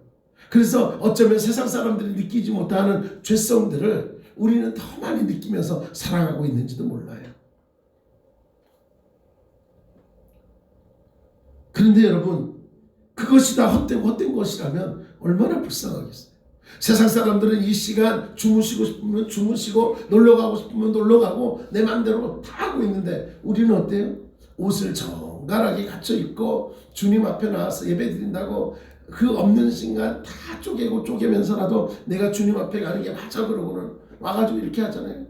그래서 어쩌면 세상 사람들이 느끼지 못하는 죄성들을 우리는 더 많이 느끼면서 살아가고 있는지도 몰라요. 그런데 여러분, 그것이 다 헛된 것이라면 얼마나 불쌍하겠어요. 세상 사람들은 이 시간 주무시고 싶으면 주무시고 놀러 가고 싶으면 놀러 가고 내 마음대로 다 하고 있는데 우리는 어때요? 옷을 정갈하게 갖춰 입고 주님 앞에 나와서 예배 드린다고 그 없는 시간 다 쪼개고 쪼개면서라도 내가 주님 앞에 가는 게 맞아 그러고는 와가지고 이렇게 하잖아요.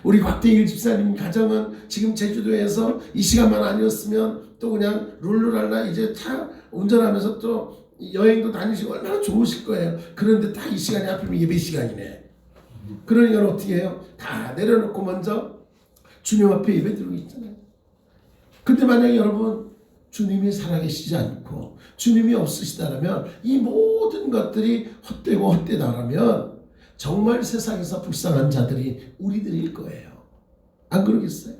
우리 곽대일 집사님 가정은 지금 제주도에서 이 시간만 아니었으면 또 그냥 룰루랄라 이제 차 운전하면서 또 여행도 다니시고 얼마나 좋으실 거예요. 그런데 다 이 시간이 하필이면 예배 시간이네. 그러니까 어떻게 해요? 다 내려놓고 먼저 주님 앞에 예배 드리고 있잖아요. 근데 만약에 여러분 주님이 살아계시지 않고 주님이 없으시다면 이 모든 것들이 헛되고 헛되다라면 정말 세상에서 불쌍한 자들이 우리들일 거예요. 안 그러겠어요?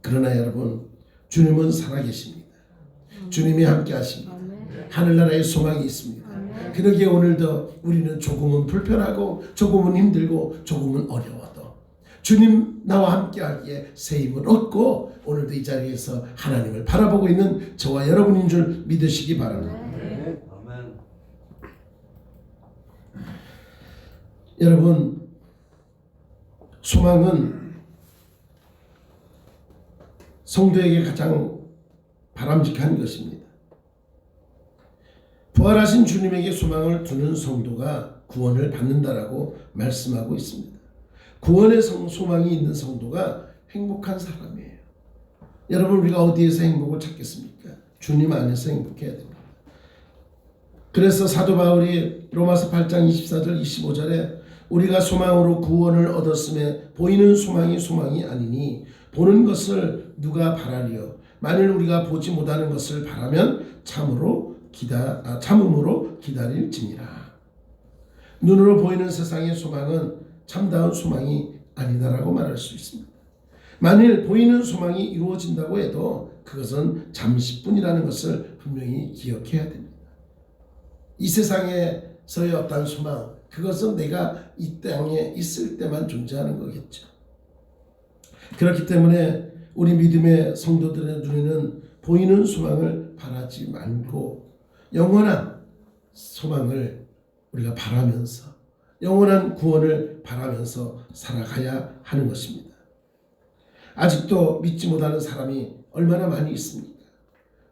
그러나 여러분 주님은 살아계십니다. 주님이 함께 하십니다. 하늘나라에 소망이 있습니다. 그러기에 오늘도 우리는 조금은 불편하고 조금은 힘들고 조금은 어려워도 주님 나와 함께 하기에 새 힘을 얻고 오늘도 이 자리에서 하나님을 바라보고 있는 저와 여러분인 줄 믿으시기 바랍니다. 아멘. 여러분 소망은 성도에게 가장 바람직한 것입니다. 부활하신 주님에게 소망을 두는 성도가 구원을 받는다라고 말씀하고 있습니다. 구원의 소망이 있는 성도가 행복한 사람이에요. 여러분 우리가 어디에서 행복을 찾겠습니까? 주님 안에서 행복해야 됩니다. 그래서 사도 바울이 로마서 8장 24절 25절에 우리가 소망으로 구원을 얻었음에 보이는 소망이 아니니 보는 것을 누가 바라리요? 만일 우리가 보지 못하는 것을 바라면 참음으로 기다릴지니라. 눈으로 보이는 세상의 소망은 참다운 소망이 아니다라고 말할 수 있습니다. 만일 보이는 소망이 이루어진다고 해도 그것은 잠시뿐이라는 것을 분명히 기억해야 됩니다. 이 세상에서의 어떤 소망, 그것은 내가 이 땅에 있을 때만 존재하는 거겠죠. 그렇기 때문에 우리 믿음의 성도들의 눈에는 보이는 소망을 바라지 말고 영원한 소망을 우리가 바라면서 영원한 구원을 바라면서 살아가야 하는 것입니다. 아직도 믿지 못하는 사람이 얼마나 많이 있습니까?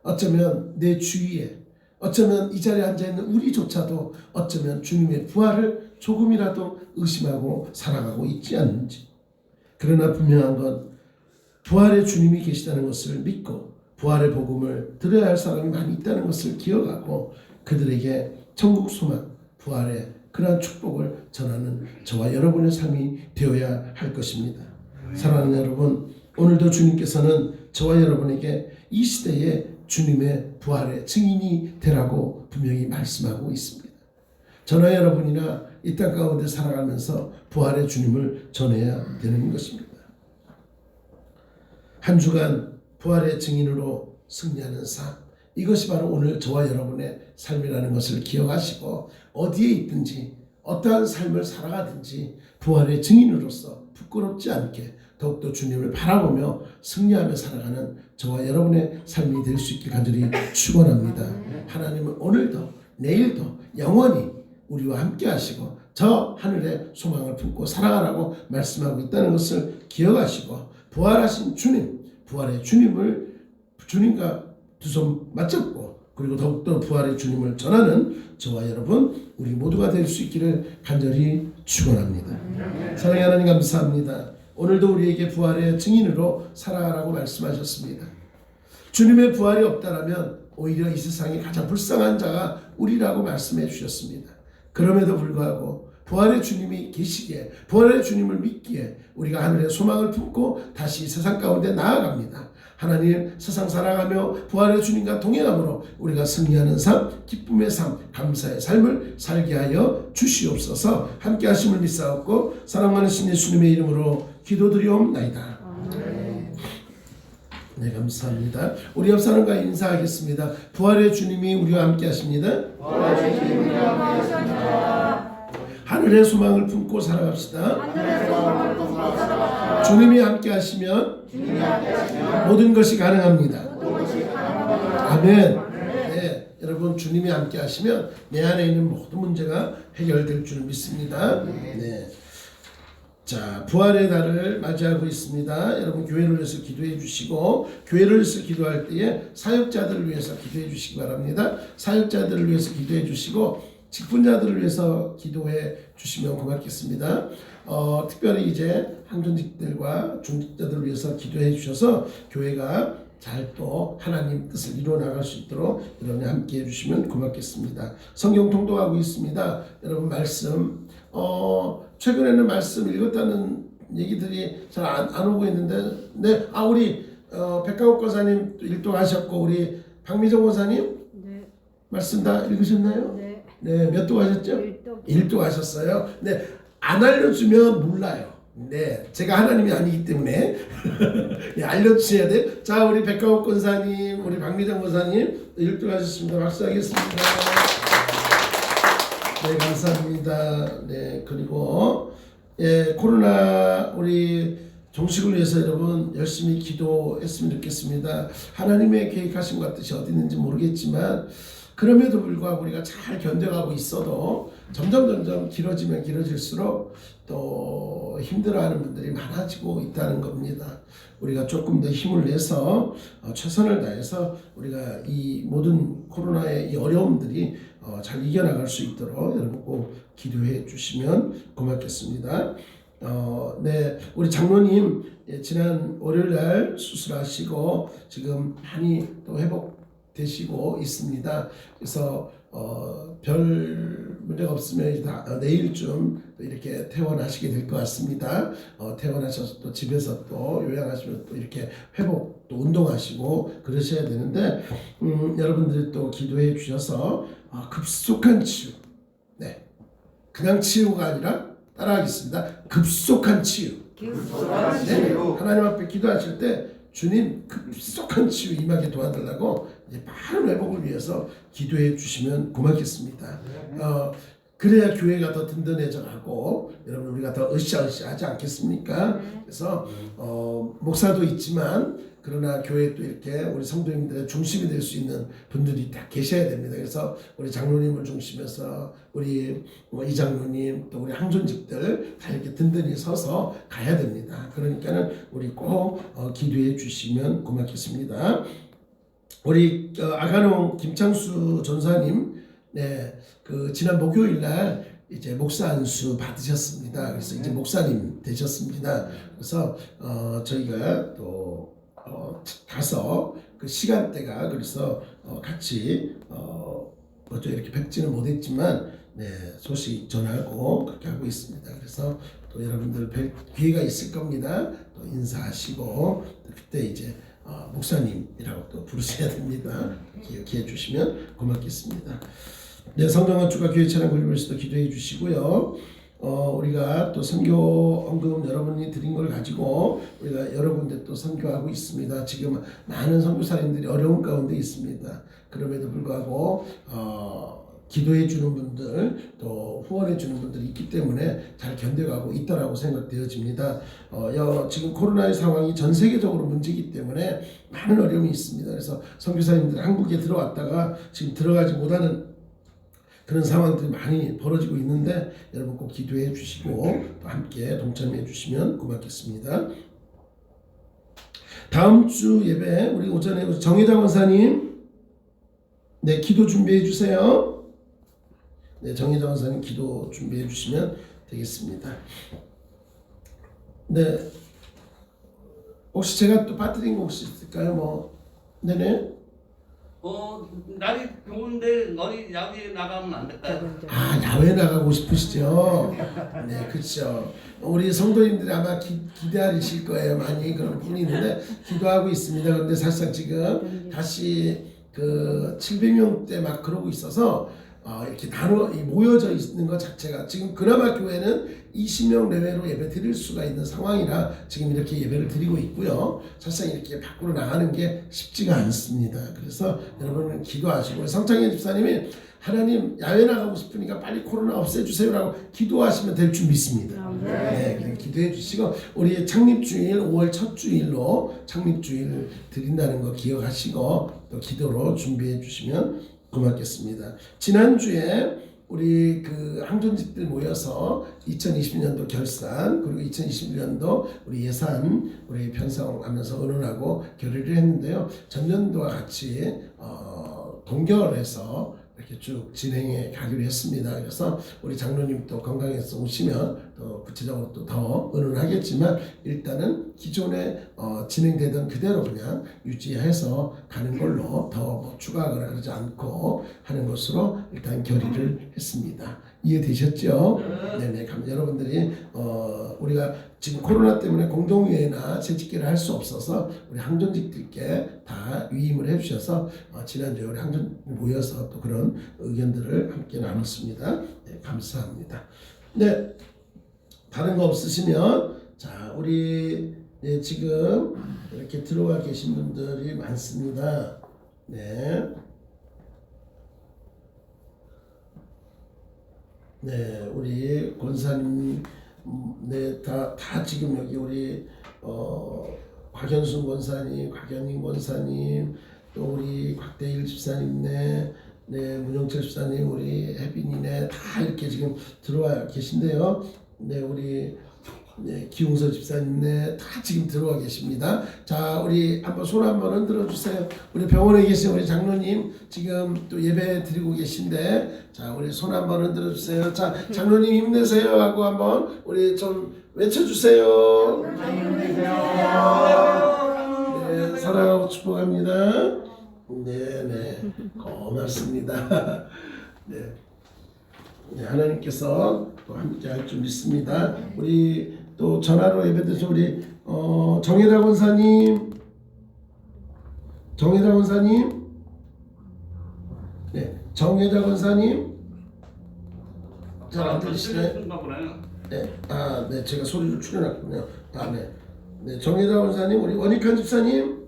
어쩌면 내 주위에, 어쩌면 이 자리에 앉아있는 우리조차도 어쩌면 주님의 부활을 조금이라도 의심하고 살아가고 있지 않는지. 그러나 분명한 건 부활의 주님이 계시다는 것을 믿고 부활의 복음을 들어야 할 사람이 많이 있다는 것을 기억하고 그들에게 천국 소망, 부활의 그러한 축복을 전하는 저와 여러분의 삶이 되어야 할 것입니다. 사랑하는 여러분, 오늘도 주님께서는 저와 여러분에게 이 시대에 주님의 부활의 증인이 되라고 분명히 말씀하고 있습니다. 저나 여러분이나 이 땅 가운데 살아가면서 부활의 주님을 전해야 되는 것입니다. 한 주간 부활의 증인으로 승리하는 삶, 이것이 바로 오늘 저와 여러분의 삶이라는 것을 기억하시고 어디에 있든지 어떠한 삶을 살아가든지 부활의 증인으로서 부끄럽지 않게 더욱더 주님을 바라보며 승리하며 살아가는 저와 여러분의 삶이 될 수 있길 간절히 축원합니다. 하나님은 오늘도 내일도 영원히 우리와 함께 하시고 저 하늘의 소망을 품고 살아가라고 말씀하고 있다는 것을 기억하시고 부활하신 주님, 부활의 주님을 주님과 두 손 맞잡고 그리고 더욱더 부활의 주님을 전하는 저와 여러분 우리 모두가 될 수 있기를 간절히 축원합니다. 사랑의 하나님 감사합니다. 오늘도 우리에게 부활의 증인으로 살아가라고 말씀하셨습니다. 주님의 부활이 없다라면 오히려 이 세상에 가장 불쌍한 자가 우리라고 말씀해 주셨습니다. 그럼에도 불구하고 부활의 주님이 계시기에 부활의 주님을 믿기에 우리가 하늘의 소망을 품고 다시 세상 가운데 나아갑니다. 하나님 세상 살아가며 부활의 주님과 동행함으로 우리가 승리하는 삶, 기쁨의 삶, 감사의 삶을 살게 하여 주시옵소서. 함께 하심을 믿사옵고 사랑 많으신 예수님의 이름으로 기도드리옵나이다. 네, 감사합니다. 우리 옆 사람과 인사하겠습니다. 부활의 주님이 우리와 함께 하십니다. 부활의 주님이 함께 하십니다. 하늘의 소망을 품고 살아갑시다. 하늘의 소망을 품고 살아갑시다. 주님이 함께 하시면 주님이 함께 하시면 모든 것이 가능합니다. 모든 것이 가능합니다. 아멘. 네, 여러분. 여러분 주님이 함께 하시면 내 안에 있는 모든 문제가 해결될 줄 믿습니다. 네. 자, 부활의 날을 맞이하고 있습니다. 여러분 교회를 위해서 기도해 주시고, 교회를 위해서 기도할 때에 사역자들을 위해서 기도해 주시기 바랍니다. 사역자들을 위해서 기도해 주시고 직분자들을 위해서 기도해 주시면 고맙겠습니다. 특별히 이제 항존직들과 중직자들을 위해서 기도해 주셔서 교회가 잘 또 하나님 뜻을 이루어 나갈 수 있도록 여러분이 함께 해주시면 고맙겠습니다. 성경 통독하고 있습니다. 여러분 말씀 최근에는 말씀 읽었다는 얘기들이 잘 안 오고 있는데, 네, 우리 백강옥 권사님 일독하셨고 우리 박미정 권사님 네. 말씀 다 읽으셨나요? 네. 네, 몇 독 하셨죠? 일독. 일독하셨어요. 네, 안 알려주면 몰라요. 네, 제가 하나님이 아니기 때문에 네, 알려주셔야 돼. 자, 우리 백강옥 권사님, 우리 박미정 권사님 일독하셨습니다. 박수하겠습니다. 네, 감사합니다. 네, 그리고 코로나 우리 종식을 위해서 여러분 열심히 기도했으면 좋겠습니다. 하나님의 계획하신 것 뜻이 어디 있는지 모르겠지만 그럼에도 불구하고 우리가 잘 견뎌가고 있어도 점점 길어지면 길어질수록 또 힘들어하는 분들이 많아지고 있다는 겁니다. 우리가 조금 더 힘을 내서 최선을 다해서 우리가 이 모든 코로나의 이 어려움들이 잘 이겨나갈 수 있도록 여러분 꼭 기도해 주시면 고맙겠습니다. 네, 우리 장로님 지난 월요일날 수술하시고 지금 많이 또 회복되시고 있습니다. 그래서 별 문제가 없으면 이제 내일쯤 또 이렇게 퇴원하시게 될 것 같습니다. 퇴원하셔서 또 집에서 또 요양하시면 또 이렇게 회복 또 운동하시고 그러셔야 되는데 여러분들이 또 기도해 주셔서 급속한 치유, 네, 그냥 치유가 아니라 따라하겠습니다. 급속한 치유. 네, 하나님 앞에 기도하실 때 주님 급속한 치유 임하게 도와달라고 이제 빠른 회복을 위해서 기도해 주시면 고맙겠습니다. 그래야 교회가 더 든든해져 가고 여러분 우리가 더 으쌰으쌰하지 않겠습니까? 그래서 목사도 있지만 그러나 교회에 또 이렇게 우리 성도님들의 중심이 될 수 있는 분들이 다 계셔야 됩니다. 그래서 우리 장로님을 중심해서 우리 이장로님 또 우리 항존직들 다 이렇게 든든히 서서 가야 됩니다. 그러니까는 우리 꼭 기도해 주시면 고맙겠습니다. 우리 아가농 김창수 전사님, 네, 그 지난 목요일 날 이제 목사 안수 받으셨습니다. 그래서 이제 목사님 되셨습니다. 그래서 저희가 또 가서 그 시간대가 그래서 같이 먼저 이렇게 뵙지는 못했지만 네, 소식 전하고 그렇게 하고 있습니다. 그래서 또 여러분들 뵐 기회가 있을 겁니다. 또 인사하시고 또 그때 이제 목사님이라고 또 부르셔야 됩니다. 기억해 주시면 고맙겠습니다. 네, 성장한 주가 교회 찬양 굴리면서도 기도해 주시고요. 우리가 또 선교 헌금 여러분이 드린 걸 가지고 우리가 여러 군데 또 선교하고 있습니다. 지금 많은 선교사님들이 어려운 가운데 있습니다. 그럼에도 불구하고 기도해 주는 분들 또 후원해 주는 분들이 있기 때문에 잘 견뎌가고 있다라고 생각되어집니다. 지금 코로나의 상황이 전 세계적으로 문제이기 때문에 많은 어려움이 있습니다. 그래서 선교사님들이 한국에 들어왔다가 지금 들어가지 못하는 그런 상황들이 많이 벌어지고 있는데 여러분 꼭 기도해 주시고 또 함께 동참해 주시면 고맙겠습니다. 다음 주 예배 우리 오전에 정혜자 원사님 네 기도 준비해 주세요. 네, 정혜자 원사님 기도 준비해 주시면 되겠습니다. 네, 혹시 제가 또 빠뜨린 거 혹시 있을까요? 네네. 날이 좋은데 너희 야외에 나가면 안 될까요? 야외 나가고 싶으시죠? 네, 그렇죠. 우리 성도님들이 아마 기다리실 거예요. 많이 그런 분이 있는데 기도하고 있습니다. 그런데 사실상 지금 다시 그 700명대 막 그러고 있어서 이렇게 모여져 있는 것 자체가 지금 그나마 교회는 20명 내외로 예배 드릴 수가 있는 상황이라 지금 이렇게 예배를 드리고 있고요. 사실상 이렇게 밖으로 나가는 게 쉽지가 않습니다. 그래서 여러분은 기도하시고 성창현 집사님이 하나님 야외 나가고 싶으니까 빨리 코로나 없애주세요라고 기도하시면 될 줄 믿습니다. 네, 그냥 기도해 주시고 우리 창립주일 5월 첫 주일로 창립주일 드린다는 거 기억하시고 또 기도로 준비해 주시면 고맙겠습니다. 지난주에 우리 그 항존직들 모여서 2020년도 결산 그리고 2021년도 우리 예산 우리 편성하면서 의논하고 결의를 했는데요. 전년도와 같이 동결해서 이렇게 쭉 진행해 가기로 했습니다. 그래서 우리 장로님 또 건강해서 오시면 또 구체적으로 또 더 의논하겠지만 일단은 기존에 진행되던 그대로 그냥 유지해서 가는 걸로 더뭐 추가하거나 그러지 않고 하는 것으로 일단 결의를 했습니다. 이해되셨죠? 네네. 여러분들이 우리가 지금 코로나 때문에 공동회의나 재직기를 할 수 없어서 우리 항존직들께 다 위임을 해주셔서 지난주에 우리 항존 모여서 또 그런 의견들을 함께 나눴습니다. 네, 감사합니다. 네, 다른 거 없으시면 자 우리 지금 이렇게 들어와 계신 분들이 많습니다. 네. 네, 우리 권사님, 네, 다 지금 여기 우리 곽현순 권사님, 곽현님 권사님, 또 우리 곽대일 집사님, 네, 문영철 집사님, 우리 혜빈이네 다 이렇게 지금 들어와 계신데요. 네, 우리 기웅서 집사님, 다 지금 들어와 계십니다. 자, 우리 한번 손 한번 흔들어 주세요. 우리 병원에 계신 우리 장로님 지금 또 예배 드리고 계신데, 자, 우리 손 한번 흔들어 주세요. 자, 장로님 힘내세요 하고 한번 우리 좀 외쳐 주세요. 네, 사랑하고 축복합니다. 네, 고맙습니다. 네. 네, 하나님께서 또 함께 할 줄 믿습니다. 우리 또 전화로 예배드리신 우리 정혜라 권사님, 네, 정혜라 권사님, 잘 안 들리시네. 네, 네, 제가 소리를 줄여놨군요. 네, 정혜라 권사님, 우리 원익한 집사님,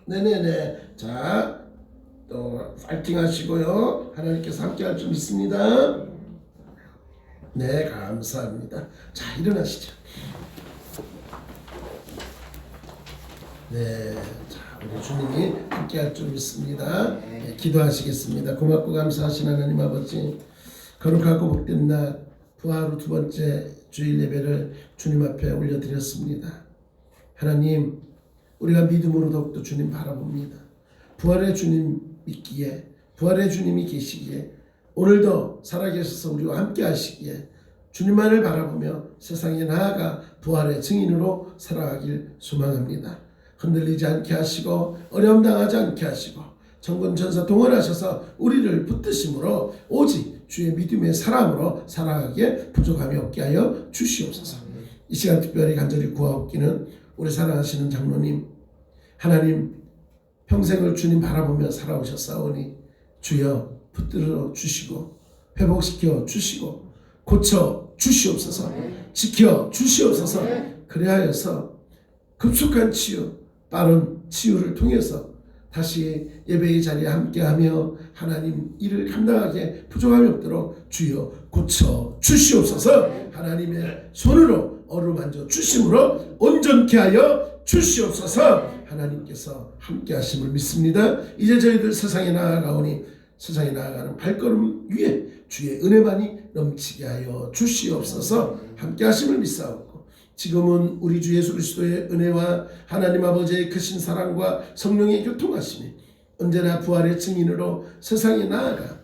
네네네, 자. 또 파이팅 하시고요. 하나님께서 함께 할 줄 믿습니다. 네, 감사합니다. 자, 일어나시죠. 네, 자, 우리 주님이 함께 할 줄 믿습니다. 네, 기도하시겠습니다. 고맙고 감사하신 하나님 아버지, 거룩하고 복된 날 부활 후 두 번째 주일 예배를 주님 앞에 올려드렸습니다. 하나님, 우리가 믿음으로 더욱더 주님 바라봅니다. 부활의 주님 믿기에, 부활의 주님이 계시기에, 오늘도 살아계셔서 우리와 함께 하시기에 주님만을 바라보며 세상에 나아가 부활의 증인으로 살아가길 소망합니다. 흔들리지 않게 하시고 어려움 당하지 않게 하시고 천군 천사 동원하셔서 우리를 붙드심으로 오직 주의 믿음의 사람으로 살아가기에 부족함이 없게 하여 주시옵소서. 이 시간 특별히 간절히 구하옵기는 우리 사랑하시는 장로님, 하나님 평생을 주님 바라보며 살아오셨사오니 주여 붙들어 주시고 회복시켜 주시고 고쳐 주시옵소서. 지켜 주시옵소서. 그리하여서 급속한 치유, 빠른 치유를 통해서 다시 예배의 자리에 함께하며 하나님 일을 감당하게 부족함이 없도록 주여 고쳐 주시옵소서. 하나님의 손으로 어루만져 주심으로 온전케 하여 주시옵소서. 하나님께서 함께 하심을 믿습니다. 이제 저희들 세상에 나아가오니 세상에 나아가는 발걸음 위에 주의 은혜만이 넘치게 하여 주시옵소서. 함께 하심을 믿사옵고 지금은 우리 주 예수 그리스도의 은혜와 하나님 아버지의 크신 사랑과 성령의 교통하심이 언제나 부활의 증인으로 세상에 나아가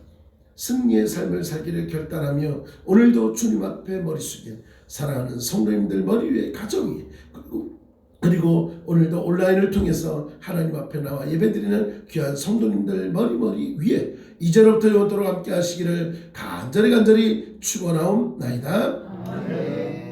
승리의 삶을 살기를 결단하며 오늘도 주님 앞에 머리 숙인 사랑하는 성도님들 머리 위에 가정 위에 그리고 오늘도 온라인을 통해서 하나님 앞에 나와 예배드리는 귀한 성도님들 머리 위에 이제로부터 영원토록 함께 하시기를 간절히 축원하옵나이다. 아멘.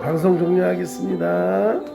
방송 종료하겠습니다.